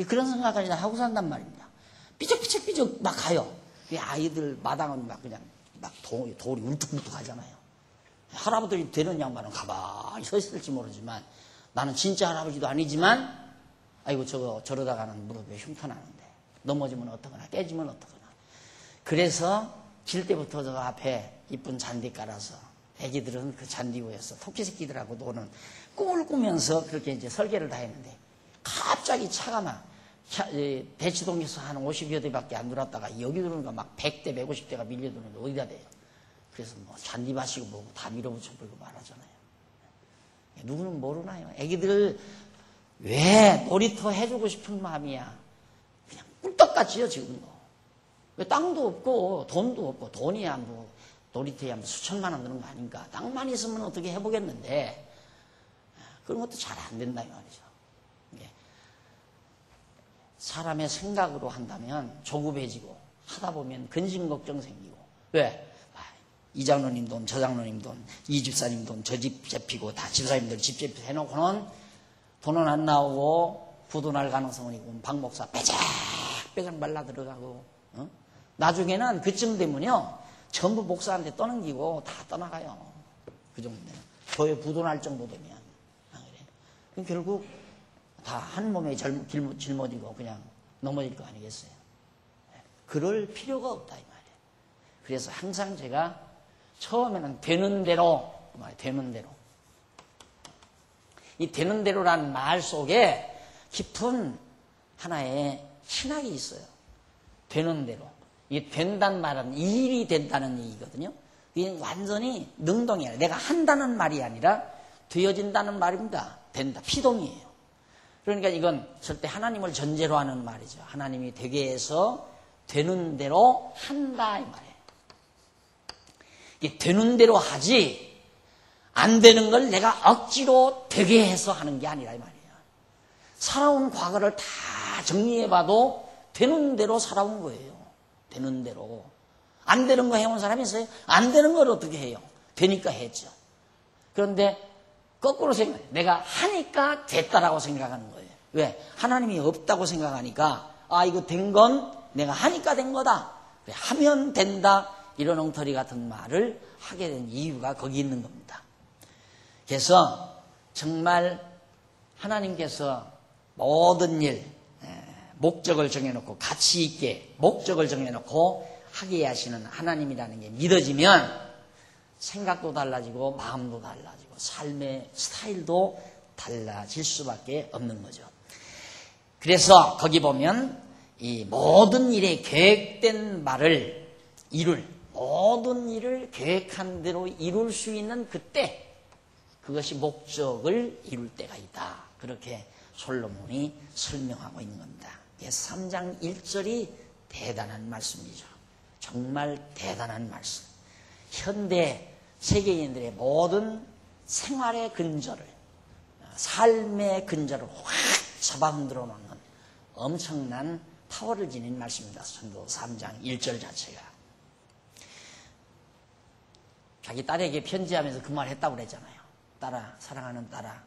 Speaker 1: 그런 생각까지 하고 산단 말입니다. 삐쩍삐쩍 막 가요. 아이들 마당은 막 그냥 막 돌이 울퉁불퉁 하잖아요. 할아버지 되는 양반은 가만히 서 있을지 모르지만 나는 진짜 할아버지도 아니지만 아이고 저러다가는 무릎에 흉터 나는데 넘어지면 어떡하나 깨지면 어떡하나. 그래서 질 때부터 저 앞에 이쁜 잔디 깔아서 애기들은 그 잔디 위에서 토끼 새끼들하고 노는 꿈을 꾸면서 그렇게 이제 설계를 다 했는데 갑자기 차가 막 대치동에서 한 50여 대밖에 안 들어왔다가 여기 들어오니까 막 100대, 150대가 밀려드는데 어디다 대요? 그래서 뭐 잔디밭이고 뭐고 다 밀어붙여버리고 말하잖아요. 누구는 모르나요? 애기들 왜 놀이터 해주고 싶은 마음이야. 그냥 꿀떡같이요 지금도. 왜 땅도 없고 돈도 없고 돈이야 뭐 놀이터에 뭐 수천만 원 드는 거 아닌가. 땅만 있으면 어떻게 해보겠는데 그런 것도 잘 안 된다 이 말이죠. 사람의 생각으로 한다면 조급해지고 하다 보면 근심 걱정 생기고 왜? 이 장로님 돈, 저 장로님 돈, 이 집사님 돈, 저 집 잡히고 다 집사님들 집 잡히고 해놓고는 돈은 안 나오고 부도날 가능성은 있고 박 목사 빼작 말라 들어가고 나중에는 그쯤 되면요 전부 목사한테 떠넘기고 다 떠나가요. 그 정도 되면 교회 부도날 정도 되면 그래. 결국 다 한 몸에 짊어지고 그냥 넘어질 거 아니겠어요. 그럴 필요가 없다 이 말이에요. 그래서 항상 제가 처음에는 되는 대로 이 되는 대로라는 말 속에 깊은 하나의 신학이 있어요. 되는 대로. 이 된다는 말은 일이 된다는 얘기거든요. 이게 완전히 능동이 아니라 내가 한다는 말이 아니라 되어진다는 말입니다. 된다. 피동이에요. 그러니까 이건 절대 하나님을 전제로 하는 말이죠. 하나님이 되게 해서 되는 대로 한다 이 말이에요. 이게 되는 대로 하지 안 되는 걸 내가 억지로 되게 해서 하는 게 아니라 이 말이에요. 살아온 과거를 다 정리해봐도 되는 대로 살아온 거예요. 되는 대로. 안 되는 거 해온 사람이 있어요? 안 되는 걸 어떻게 해요? 되니까 했죠. 그런데 거꾸로 생각해요. 내가 하니까 됐다라고 생각하는 거예요. 왜? 하나님이 없다고 생각하니까 이거 된 건 내가 하니까 된 거다. 하면 된다. 이런 엉터리 같은 말을 하게 된 이유가 거기 있는 겁니다. 그래서 정말 하나님께서 모든 일, 목적을 정해놓고 가치 있게 목적을 정해놓고 하게 하시는 하나님이라는 게 믿어지면 생각도 달라지고 마음도 달라지고 삶의 스타일도 달라질 수밖에 없는 거죠. 그래서 거기 보면 이 모든 일에 계획된 말을 모든 일을 계획한 대로 이룰 수 있는 그때, 그것이 목적을 이룰 때가 있다. 그렇게 솔로몬이 설명하고 있는 겁니다. 3장 1절이 대단한 말씀이죠. 정말 대단한 말씀. 현대 세계인들의 모든 생활의 근저를, 삶의 근저를 확 잡아 흔들어 놓는 엄청난 파워를 지닌 말씀입니다. 전도 3장 1절 자체가. 자기 딸에게 편지하면서 그 말 했다고 그랬잖아요. 딸아, 사랑하는 딸아,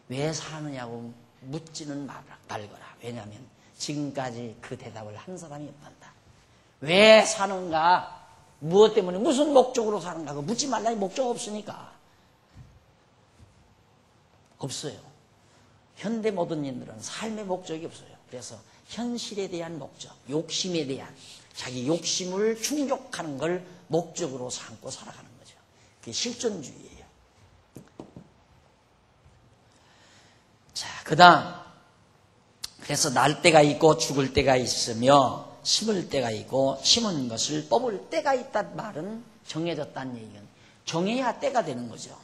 Speaker 1: 왜 사느냐고 묻지는 말거라. 왜냐하면 지금까지 그 대답을 한 사람이 없단다. 왜 사는가? 무엇 때문에, 무슨 목적으로 사는가? 묻지 말라니. 목적 없으니까. 없어요. 현대 모든 인들은 삶의 목적이 없어요. 그래서 현실에 대한 목적, 욕심에 대한, 자기 욕심을 충족하는 걸 목적으로 삼고 살아가는 거죠. 그게 실존주의예요. 자, 그 다음, 그래서 날 때가 있고 죽을 때가 있으며 심을 때가 있고 심은 것을 뽑을 때가 있다는 말은 정해졌다는 얘기는 정해야 때가 되는 거죠.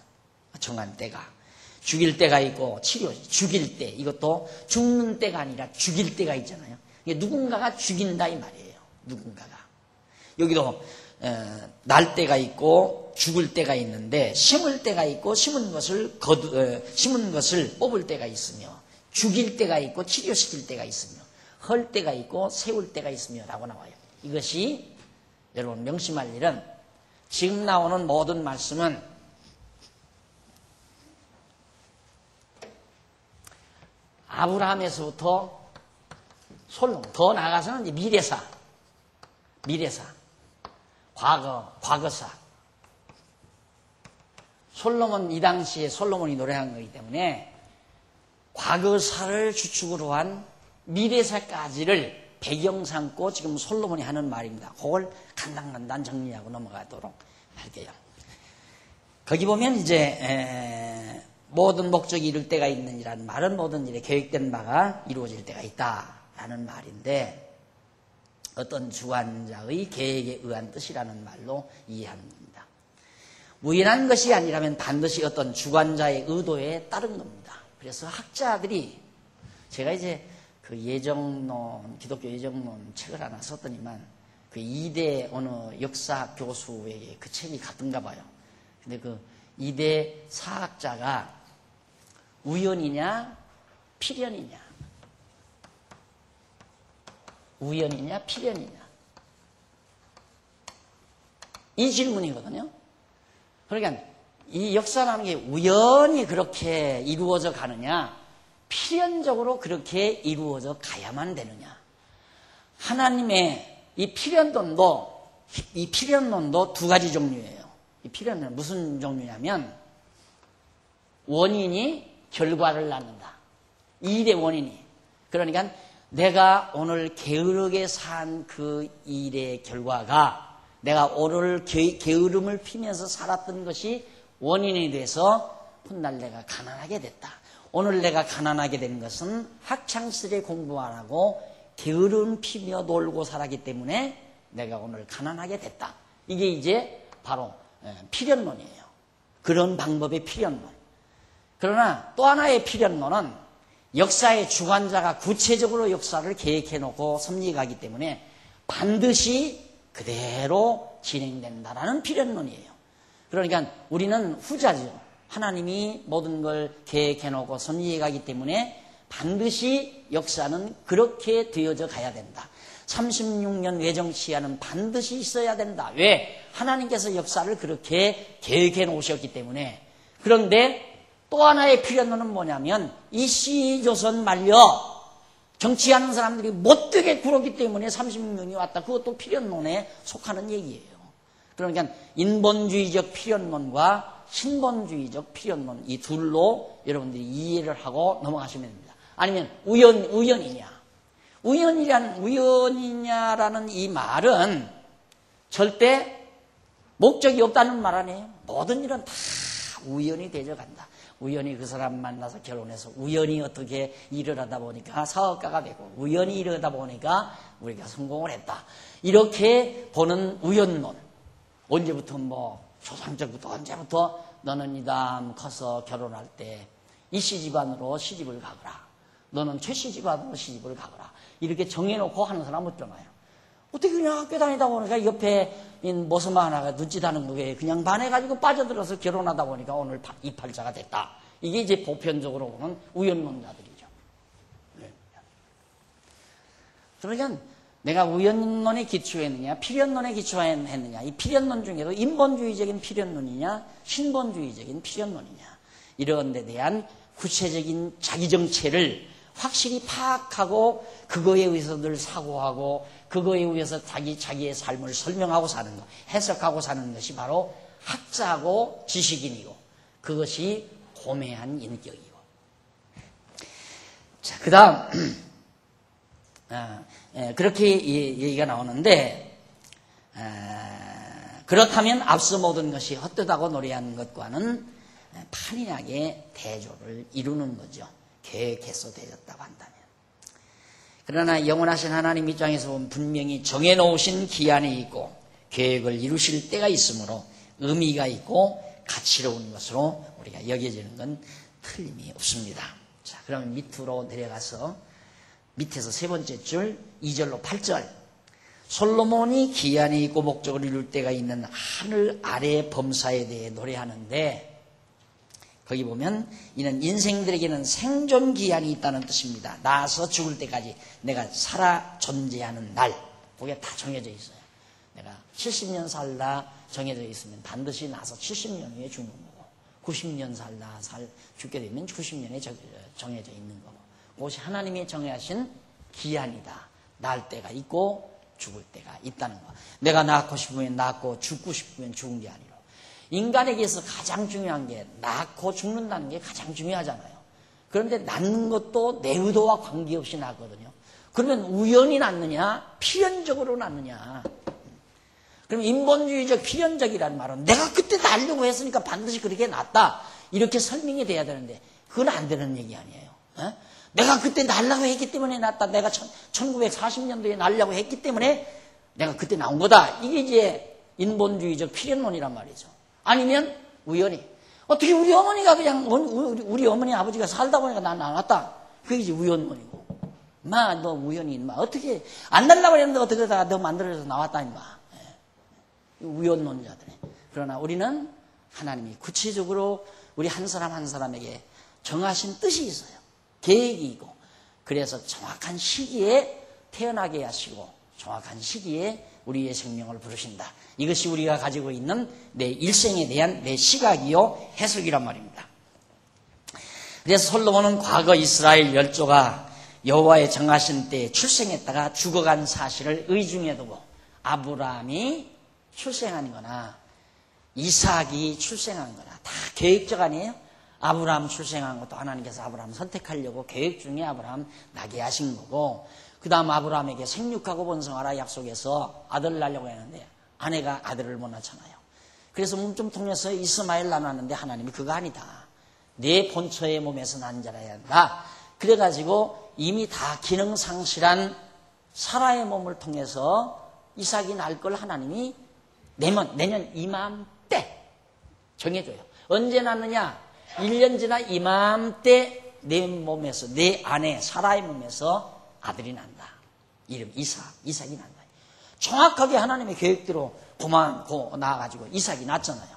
Speaker 1: 정한 때가. 죽일 때가 있고 죽일 때, 이것도 죽는 때가 아니라 죽일 때가 있잖아요. 누군가가 죽인다 이 말이에요. 누군가가. 여기도 날 때가 있고 죽을 때가 있는데 심을 때가 있고 심은 것을 뽑을 때가 있으며 죽일 때가 있고 치료시킬 때가 있으며 헐 때가 있고 세울 때가 있으며 라고 나와요. 이것이 여러분 명심할 일은 지금 나오는 모든 말씀은 아브라함에서부터 솔로몬, 더 나아가서는 미래사, 과거사. 솔로몬, 이 당시에 솔로몬이 노래한 거기 때문에 과거사를 주축으로 한 미래사까지를 배경 삼고 지금 솔로몬이 하는 말입니다. 그걸 간단간단 정리하고 넘어가도록 할게요. 거기 보면 이제 모든 목적이 이룰 때가 있느니라는 말은 모든 일에 계획된 바가 이루어질 때가 있다라는 말인데, 어떤 주관자의 계획에 의한 뜻이라는 말로 이해하는 겁니다. 우연한 것이 아니라면 반드시 어떤 주관자의 의도에 따른 겁니다. 그래서 학자들이, 제가 이제 그 예정론, 기독교 예정론 책을 하나 썼더니만 그 2대 어느 역사 교수에게 그 책이 갔던가 봐요. 근데 그 2대 사학자가 우연이냐 필연이냐, 우연이냐 필연이냐, 이 질문이거든요. 그러니까 이 역사라는 게 우연히 그렇게 이루어져 가느냐, 필연적으로 그렇게 이루어져 가야만 되느냐. 하나님의 이 필연론도 두 가지 종류예요. 이 필연론은 무슨 종류냐면 원인이 결과를 낳는다. 일의 원인이. 그러니까 내가 오늘 게으르게 산 그 일의 결과가 내가 오늘 게으름을 피면서 살았던 것이 원인이 돼서 훗날 내가 가난하게 됐다. 오늘 내가 가난하게 된 것은 학창시절에 공부 안 하고 게으름 피며 놀고 살았기 때문에 내가 오늘 가난하게 됐다. 이게 이제 바로 필연론이에요. 그런 방법의 필연론. 그러나 또 하나의 필연론은 역사의 주관자가 구체적으로 역사를 계획해놓고 섭리가기 때문에 반드시 그대로 진행된다라는 필연론이에요. 그러니까 우리는 후자죠. 하나님이 모든 걸 계획해놓고 섭리해가기 때문에 반드시 역사는 그렇게 되어져 가야 된다. 36년 외정치하는 반드시 있어야 된다. 왜? 하나님께서 역사를 그렇게 계획해 놓으셨기 때문에. 그런데 또 하나의 필연론은 뭐냐면 이시조선 말려 정치하는 사람들이 못되게 굴었기 때문에 36년이 왔다. 그것도 필연론에 속하는 얘기예요. 그러니까 인본주의적 필연론과 신본주의적 필연론 이 둘로 여러분들이 이해를 하고 넘어가시면 됩니다. 아니면 우연이냐라는 이 말은 절대 목적이 없다는 말 아니에요. 모든 일은 다 우연히 되져간다. 우연히 그 사람 만나서 결혼해서 우연히 어떻게 일을 하다 보니까 사업가가 되고 우연히 일을 하다 보니까 우리가 성공을 했다. 이렇게 보는 우연론. 언제부터 조상적부터 언제부터 너는 이담 커서 결혼할 때 이씨 집안으로 시집을 가거라. 너는 최씨 집안으로 시집을 가거라. 이렇게 정해놓고 하는 사람 없잖아요. 어떻게 그냥 학교 다니다 보니까 옆에 모습 하나가 눈짓하는 거에 그냥 반해가지고 빠져들어서 결혼하다 보니까 오늘 이팔자가 됐다. 이게 이제 보편적으로 보는 우연론자들이죠. 그러니까 내가 우연론에 기초했느냐, 필연론에 기초했느냐, 이 필연론 중에도 인본주의적인 필연론이냐, 신본주의적인 필연론이냐, 이런 데 대한 구체적인 자기 정체를 확실히 파악하고 그거에 의해서 늘 사고하고 그거에 의해서 자기의 삶을 설명하고 사는 것, 해석하고 사는 것이 바로 학자고 지식인이고 그것이 고매한 인격이고. 자, 그 다음 그렇게 얘기가 나오는데 그렇다면 앞서 모든 것이 헛되다고 노래하는 것과는 판이하게 대조를 이루는 거죠. 계획해서 되었다고 한다면. 그러나 영원하신 하나님 입장에서 보면 분명히 정해놓으신 기한이 있고 계획을 이루실 때가 있으므로 의미가 있고 가치로운 것으로 우리가 여겨지는 건 틀림이 없습니다. 자, 그러면 밑으로 내려가서 밑에서 세 번째 줄 2절로 8절 솔로몬이 기한이 있고 목적을 이룰 때가 있는 하늘 아래 범사에 대해 노래하는데 거기 보면 이는 인생들에게는 생존 기한이 있다는 뜻입니다. 나서 죽을 때까지 내가 살아 존재하는 날 그게 다 정해져 있어요. 내가 70년 살다 정해져 있으면 반드시 나서 70년 후에 죽는 거고 90년 살다 죽게 되면 90년에 정해져 있는 거고 그것이 하나님이 정하신 기한이다. 날 때가 있고 죽을 때가 있다는 거. 내가 낳고 싶으면 낳고 죽고 싶으면 죽은 게 아니라 인간에게서 가장 중요한 게 낳고 죽는다는 게 가장 중요하잖아요. 그런데 낳는 것도 내 의도와 관계없이 낳거든요. 그러면 우연히 낳느냐 필연적으로 낳느냐. 그럼 인본주의적 필연적이라는 말은 내가 그때 낳으려고 했으니까 반드시 그렇게 낳았다 이렇게 설명이 돼야 되는데 그건 안 되는 얘기 아니에요. 내가 그때 낳으려고 했기 때문에 낳았다. 내가 1940년도에 낳으려고 했기 때문에 내가 그때 나온 거다. 이게 이제 인본주의적 필연론이란 말이죠. 아니면 우연히 어떻게 우리 어머니가 그냥 우리 어머니 아버지가 살다 보니까 난 나왔다. 그게 이제 우연론이고 너 우연히 어떻게 안 날라고 했는데 어떻게 다 너 만들어서 나왔다 임마. 우연론자들이. 그러나 우리는 하나님이 구체적으로 우리 한 사람 한 사람에게 정하신 뜻이 있어요. 계획이 있고 그래서 정확한 시기에 태어나게 하시고 정확한 시기에 우리의 생명을 부르신다. 이것이 우리가 가지고 있는 내 일생에 대한 내 시각이요 해석이란 말입니다. 그래서 솔로몬은 과거 이스라엘 열조가 여호와의 정하신 때에 출생했다가 죽어간 사실을 의중에 두고 아브라함이 출생한 거나 이삭이 출생한 거나 다 계획적 아니에요? 아브라함 출생한 것도 하나님께서 아브라함 선택하려고 계획 중에 아브라함 나게 하신 거고 그 다음 아브라함에게 생육하고 번성하라 약속해서 아들을 낳으려고 했는데 아내가 아들을 못 낳잖아요. 그래서 몸 좀 통해서 이스마엘 낳았는데 하나님이 그거 아니다. 내 본처의 몸에서 난 자라야 한다. 그래가지고 이미 다 기능상실한 사라의 몸을 통해서 이삭이 낳을 걸 하나님이 내년 이맘때 정해줘요. 언제 낳느냐? 1년 지나 이맘때 내 몸에서 내 아내 사라의 몸에서 아들이 난다. 이름 이삭이 난다. 정확하게 하나님의 계획대로 고만고 나와가지고 이삭이 났잖아요.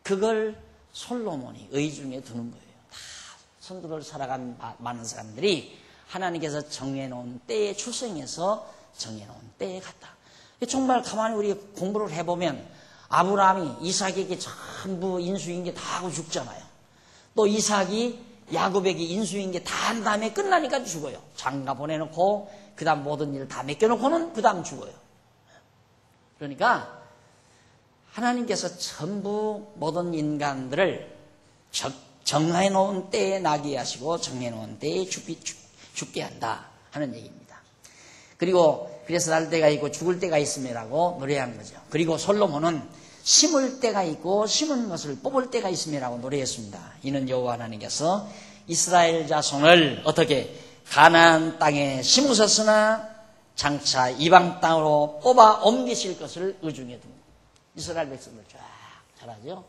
Speaker 1: 그걸 솔로몬이 의중에 두는 거예요. 다 선두를 살아간 많은 사람들이 하나님께서 정해놓은 때에 출생해서 정해놓은 때에 갔다. 정말 가만히 우리 공부를 해보면 아브라함이 이삭에게 전부 인수인계 다 하고 죽잖아요. 또 이삭이 야곱에게 인수인계 다 한 다음에 끝나니까 죽어요. 장가 보내놓고 그 다음 모든 일을 다 맡겨놓고는 그 다음 죽어요. 그러니까 하나님께서 전부 모든 인간들을 정해놓은 때에 나게 하시고 정해놓은 때에 죽게 한다 하는 얘기입니다. 그리고 그래서 날 때가 있고 죽을 때가 있음이라고 노래한 거죠. 그리고 솔로몬은 심을 때가 있고 심은 것을 뽑을 때가 있음이라고 노래했습니다. 이는 여호와 하나님께서 이스라엘 자손을 어떻게 가나안 땅에 심으셨으나 장차 이방 땅으로 뽑아 옮기실 것을 의중에 둡니다. 이스라엘 백성들 쫙 잘하죠.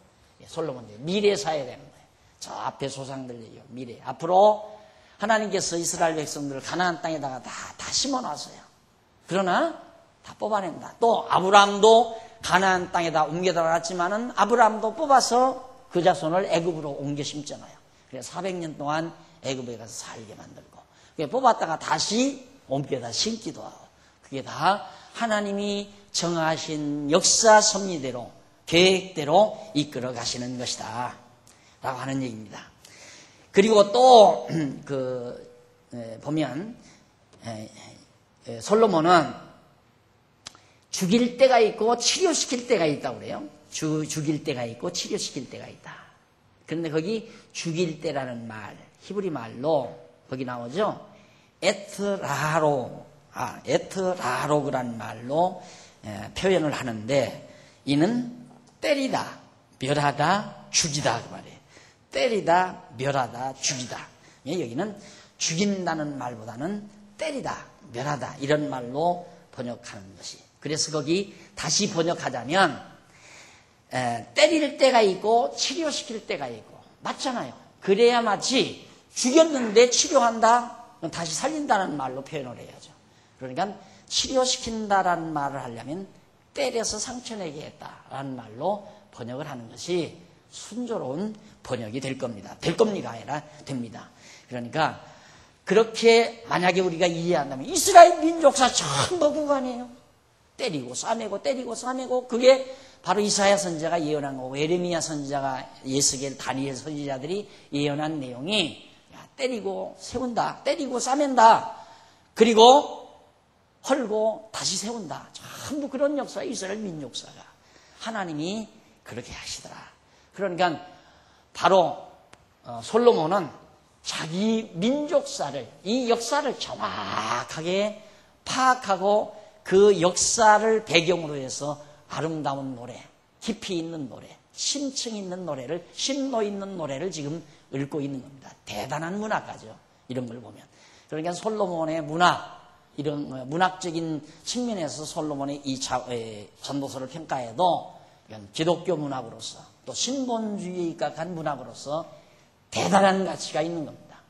Speaker 1: 솔로몬이 미래사에 되는 거예요. 저 앞에 조상들 얘기요. 미래. 앞으로 하나님께서 이스라엘 백성들을 가나안 땅에다가 다 심어놨어요. 그러나 다 뽑아낸다. 또 아브라함도 가나안 땅에다 옮겨 들어갔지만은 아브라함도 뽑아서 그 자손을 애굽으로 옮겨 심잖아요. 그래서 400년 동안 애굽에 가서 살게 만들고, 뽑았다가 다시 옮겨다 심기도 하고, 그게 다 하나님이 정하신 역사 섭리대로 계획대로 이끌어 가시는 것이다 라고 하는 얘기입니다. 그리고 또 보면 솔로몬은 죽일 때가 있고 치료시킬 때가 있다고 그래요. 죽일 때가 있고 치료시킬 때가 있다. 그런데 거기 죽일 때라는 말, 히브리 말로 거기 나오죠. 에트라로그라는 말로 표현을 하는데, 이는 때리다, 멸하다, 죽이다 그 말이에요. 때리다, 멸하다, 죽이다. 여기는 죽인다는 말보다는 때리다, 멸하다 이런 말로 번역하는 것이. 그래서 거기 다시 번역하자면 때릴 때가 있고 치료시킬 때가 있고, 맞잖아요. 그래야 마치 죽였는데 치료한다, 다시 살린다는 말로 표현을 해야죠. 그러니까 치료시킨다라는 말을 하려면 때려서 상처내게 했다라는 말로 번역을 하는 것이 순조로운 번역이 될 겁니다. 될 겁니까? 아니라 됩니다. 그러니까 그렇게 만약에 우리가 이해한다면 이스라엘 민족사 전부 구간이에요. 때리고 싸매고 때리고 싸매고, 그게 바로 이사야 선지자가 예언한 거고 예레미야 선지자가, 예스겔, 다니엘 선지자들이 예언한 내용이 때리고 세운다, 때리고 싸맨다, 그리고 헐고 다시 세운다. 전부 그런 역사가 이스라엘 민족사가 하나님이 그렇게 하시더라. 그러니까 바로 솔로몬은 자기 민족사를, 이 역사를 정확하게 파악하고 그 역사를 배경으로 해서 아름다운 노래, 깊이 있는 노래, 심층 있는 노래를, 심도 있는 노래를 지금 읽고 있는 겁니다. 대단한 문학가죠. 이런 걸 보면. 그러니까 솔로몬의 문학, 이런 문학적인 측면에서 솔로몬의 이 전도서를 평가해도 기독교 문학으로서 또 신본주의에 입각한 문학으로서 대단한 가치가 있는 겁니다.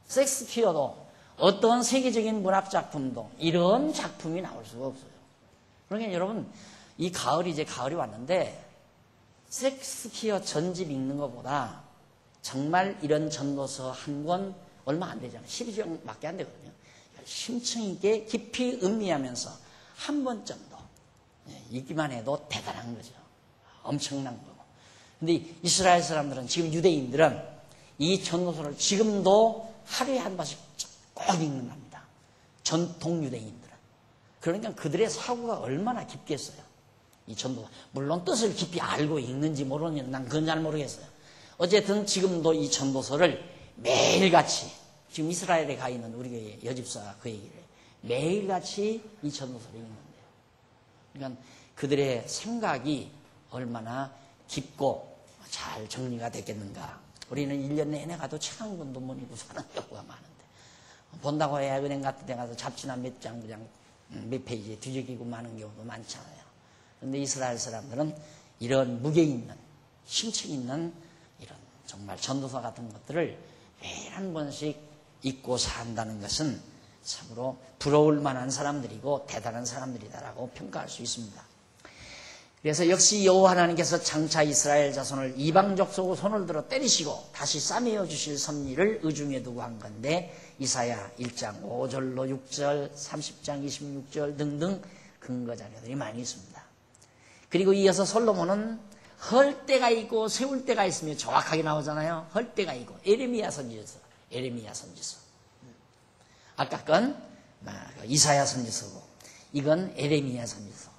Speaker 1: 셰익스피어도 어떤 세계적인 문학 작품도 이런 작품이 나올 수가 없어요. 그러니까 여러분, 이 가을이 이제 가을이 왔는데 셰익스피어 전집 읽는 것보다 정말 이런 전도서 한 권 얼마 안 되잖아요. 12장밖에 안 되거든요. 심층 있게 깊이 음미하면서 한 번 정도 읽기만 해도 대단한 거죠. 엄청난 거고. 근데 이스라엘 사람들은, 지금 유대인들은 이 전도서를 지금도 하루에 한 번씩 꼭 읽는 겁니다. 전통 유대인들은. 그러니까 그들의 사고가 얼마나 깊겠어요. 이 전도서. 물론 뜻을 깊이 알고 읽는지 모르는지 난 그건 잘 모르겠어요. 어쨌든 지금도 이 전도서를 매일같이, 지금 이스라엘에 가 있는 우리 교회 여집사가 그 얘기를 해요. 매일같이 이 전도서를 읽는데요. 그러니까 그들의 생각이 얼마나 깊고 잘 정리가 됐겠는가. 우리는 1년 내내 가도 책 한 권도 못 읽고 사는 경우가 많은데, 본다고 해야 은행 같은 데 가서 잡지나 몇 장 그냥 몇 페이지에 뒤적이고 마는 경우도 많잖아요. 그런데 이스라엘 사람들은 이런 무게 있는, 심층 있는 이런 정말 전도서 같은 것들을 매일 한 번씩 읽고 산다는 것은 참으로 부러울 만한 사람들이고 대단한 사람들이다라고 평가할 수 있습니다. 그래서 역시 여호와 하나님께서 장차 이스라엘 자손을 이방족 속으로 손을 들어 때리시고 다시 싸매어 주실 섭리를 의중에 두고 한 건데, 이사야 1장 5절로 6절, 30장 26절 등등 근거 자료들이 많이 있습니다. 그리고 이어서 솔로몬은 헐 때가 있고 세울 때가 있으며 정확하게 나오잖아요. 헐 때가 있고. 에레미야 선지서. 아까 건 이사야 선지서고, 이건 에레미야 선지서.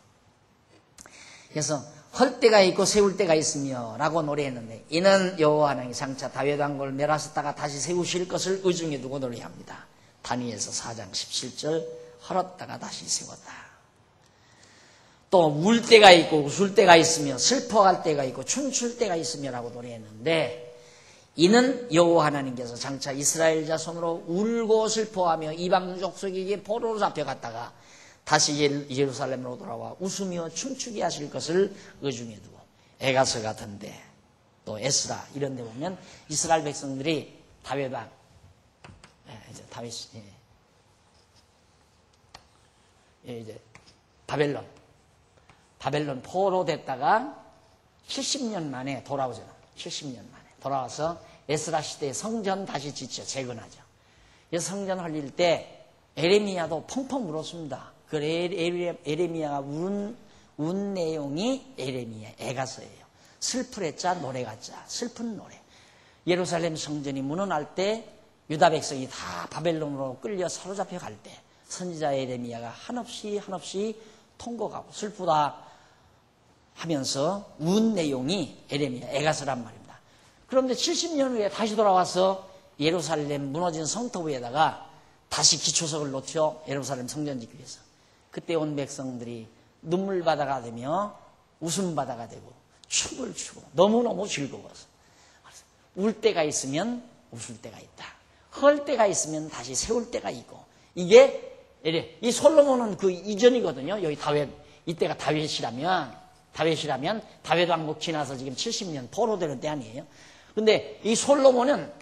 Speaker 1: 그래서 헐 때가 있고 세울 때가 있으며 라고 노래했는데, 이는 여호와 하나님이 장차 다윗 왕국을 멸하셨다가 다시 세우실 것을 의중에 두고 노래합니다. 다니엘서 4장 17절, 헐었다가 다시 세웠다. 또 울 때가 있고 웃을 때가 있으며 슬퍼할 때가 있고 춤출 때가 있으며 라고 노래했는데, 이는 여호와 하나님께서 장차 이스라엘 자손으로 울고 슬퍼하며 이방 족속에게 포로로 잡혀갔다가 다시 예루살렘으로 돌아와 웃으며 춤추게 하실 것을 의중에 두고, 에가서 같은데 또 에스라 이런 데 보면 이스라엘 백성들이 다윗 왕, 이제 다윗이 이제 바벨론 포로 됐다가 70년 만에 돌아오잖아. 70년 만에 돌아와서 에스라 시대에 성전 다시 짓죠. 재건하죠. 성전 헐릴 때 에레미야도 펑펑 울었습니다. 그 에레미야가 운 내용이 에레미야 에가서예요. 슬프랬자 노래같자 슬픈 노래. 예루살렘 성전이 무너날 때 유다 백성이 다 바벨론으로 끌려 사로잡혀 갈 때 선지자 에레미야가 한없이 통곡하고 슬프다 하면서 운 내용이 에레미야 에가서란 말입니다. 그런데 70년 후에 다시 돌아와서 예루살렘 무너진 성터 위에다가 다시 기초석을 놓죠. 예루살렘 성전 짓기 위해서. 그때 온 백성들이 눈물바다가 되며 웃음바다가 되고 춤을 추고 너무너무 즐거워서, 울 때가 있으면 웃을 때가 있다. 헐 때가 있으면 다시 세울 때가 있고, 이게 이 솔로몬은 그 이전이거든요. 여기 이때가 다윗이라면 다윗 왕국 지나서 지금 70년 포로되는 때 아니에요. 근데 이 솔로몬은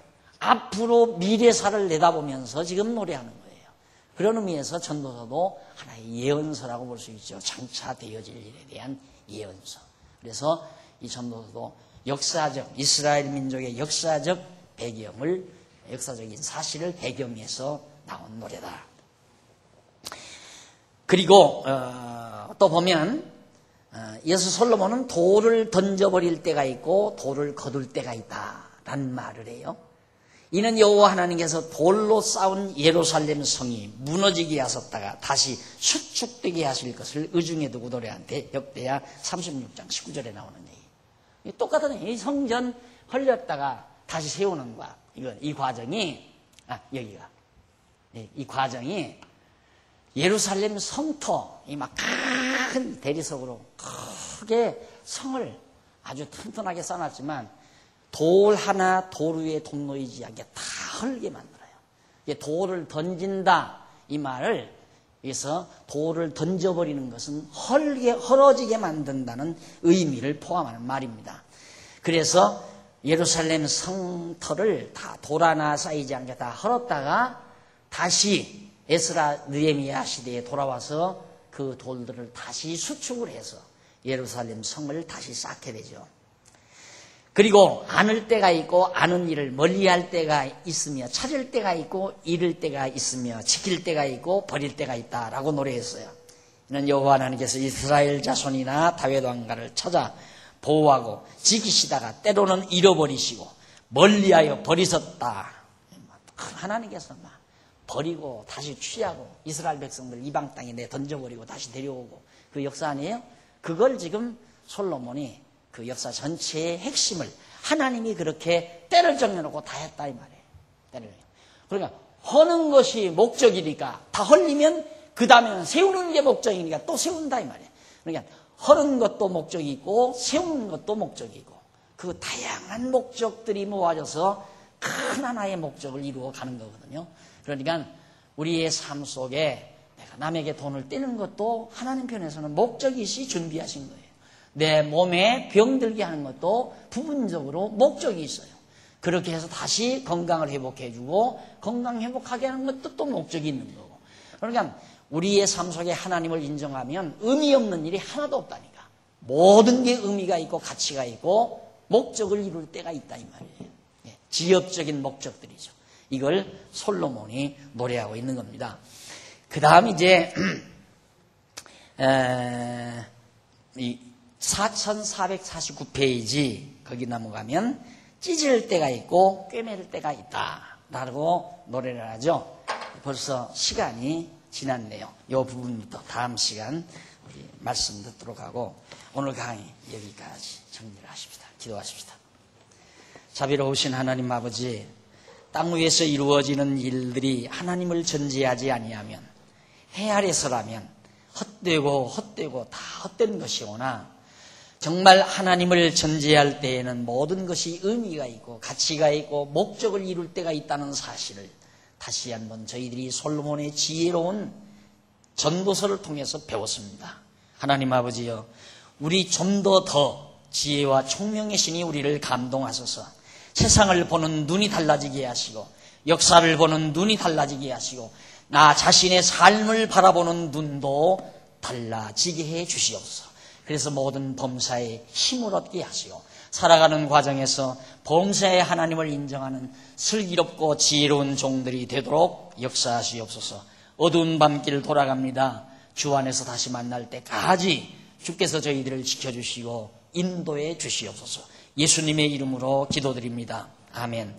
Speaker 1: 앞으로 미래사를 내다보면서 지금 노래하는 거예요. 그런 의미에서 전도서도 하나의 예언서라고 볼 수 있죠. 장차 되어질 일에 대한 예언서. 그래서 이 전도서도 역사적, 이스라엘 민족의 역사적 배경을, 역사적인 사실을 배경해서 나온 노래다. 그리고 또 보면 이어서 솔로몬은 돌을 던져버릴 때가 있고 돌을 거둘 때가 있다라는 말을 해요. 이는 여호와 하나님께서 돌로 쌓은 예루살렘 성이 무너지게 하셨다가 다시 수축되게 하실 것을 의중에 두고 노래한데, 역대하 36장 19절에 나오는 얘기. 똑같은 이 성전 헐렸다가 다시 세우는 과 이 과정이 이 과정이 예루살렘 성터, 이 막 큰 대리석으로 크게 성을 아주 튼튼하게 쌓아놨지만 돌 하나 돌 위에 돈 놓이지 않게 다 헐게 만들어요. 돌을 던진다 이 말을 위해서 돌을 던져버리는 것은 헐어지게 만든다는 의미를 포함하는 말입니다. 그래서 예루살렘 성터를 다 돌 하나 쌓이지 않게 다 헐었다가 다시 에스라 느헤미야 시대에 돌아와서 그 돌들을 다시 수축을 해서 예루살렘 성을 다시 쌓게 되죠. 그리고 안을 때가 있고 아는 일을 멀리할 때가 있으며 찾을 때가 있고 잃을 때가 있으며 지킬 때가 있고 버릴 때가 있다라고 노래했어요. 이는 여호와 하나님께서 이스라엘 자손이나 다윗 왕가를 찾아 보호하고 지키시다가 때로는 잃어버리시고 멀리하여 버리셨다. 하나님께서 막 버리고 다시 취하고 이스라엘 백성들 이방 땅에 내 던져버리고 다시 데려오고 그 역사 아니에요? 그걸 지금 솔로몬이 그 역사 전체의 핵심을 하나님이 그렇게 때를 정해놓고 다 했다 이 말이에요. 때를. 그러니까 허는 것이 목적이니까 다 헐리면 그 다음에는 세우는 게 목적이니까 또 세운다 이 말이에요. 그러니까 헐은 것도 목적이 있고 세우는 것도 목적이 있고 그 다양한 목적들이 모아져서 큰 하나의 목적을 이루어 가는 거거든요. 그러니까 우리의 삶 속에 내가 남에게 돈을 떼는 것도 하나님 편에서는 목적이시 준비하신 거예요. 내 몸에 병들게 하는 것도 부분적으로 목적이 있어요. 그렇게 해서 다시 건강을 회복해주고 건강 회복하게 하는 것도 또 목적이 있는 거고. 그러니까 우리의 삶 속에 하나님을 인정하면 의미 없는 일이 하나도 없다니까. 모든 게 의미가 있고 가치가 있고 목적을 이룰 때가 있다 이 말이에요. 지역적인 목적들이죠. 이걸 솔로몬이 노래하고 있는 겁니다. 그 다음 이제 이 4449페이지 거기 넘어가면 찢을 때가 있고 꿰맬 때가 있다라고 노래를 하죠. 벌써 시간이 지났네요. 이 부분부터 다음 시간 우리 말씀 듣도록 하고 오늘 강의 여기까지 정리를 하십시다. 기도하십시다. 자비로우신 하나님 아버지, 땅 위에서 이루어지는 일들이 하나님을 전제하지 아니하면, 해 아래서라면 헛되고 다 헛된 것이오나 정말 하나님을 전제할 때에는 모든 것이 의미가 있고 가치가 있고 목적을 이룰 때가 있다는 사실을 다시 한번 저희들이 솔로몬의 지혜로운 전도서를 통해서 배웠습니다. 하나님 아버지여, 우리 좀 더 지혜와 총명의 신이 우리를 감동하소서 세상을 보는 눈이 달라지게 하시고 역사를 보는 눈이 달라지게 하시고 나 자신의 삶을 바라보는 눈도 달라지게 해 주시옵소서. 그래서 모든 범사에 힘을 얻게 하시고 살아가는 과정에서 범사의 하나님을 인정하는 슬기롭고 지혜로운 종들이 되도록 역사하시옵소서. 어두운 밤길 돌아갑니다. 주 안에서 다시 만날 때까지 주께서 저희들을 지켜주시고 인도해 주시옵소서. 예수님의 이름으로 기도드립니다. 아멘.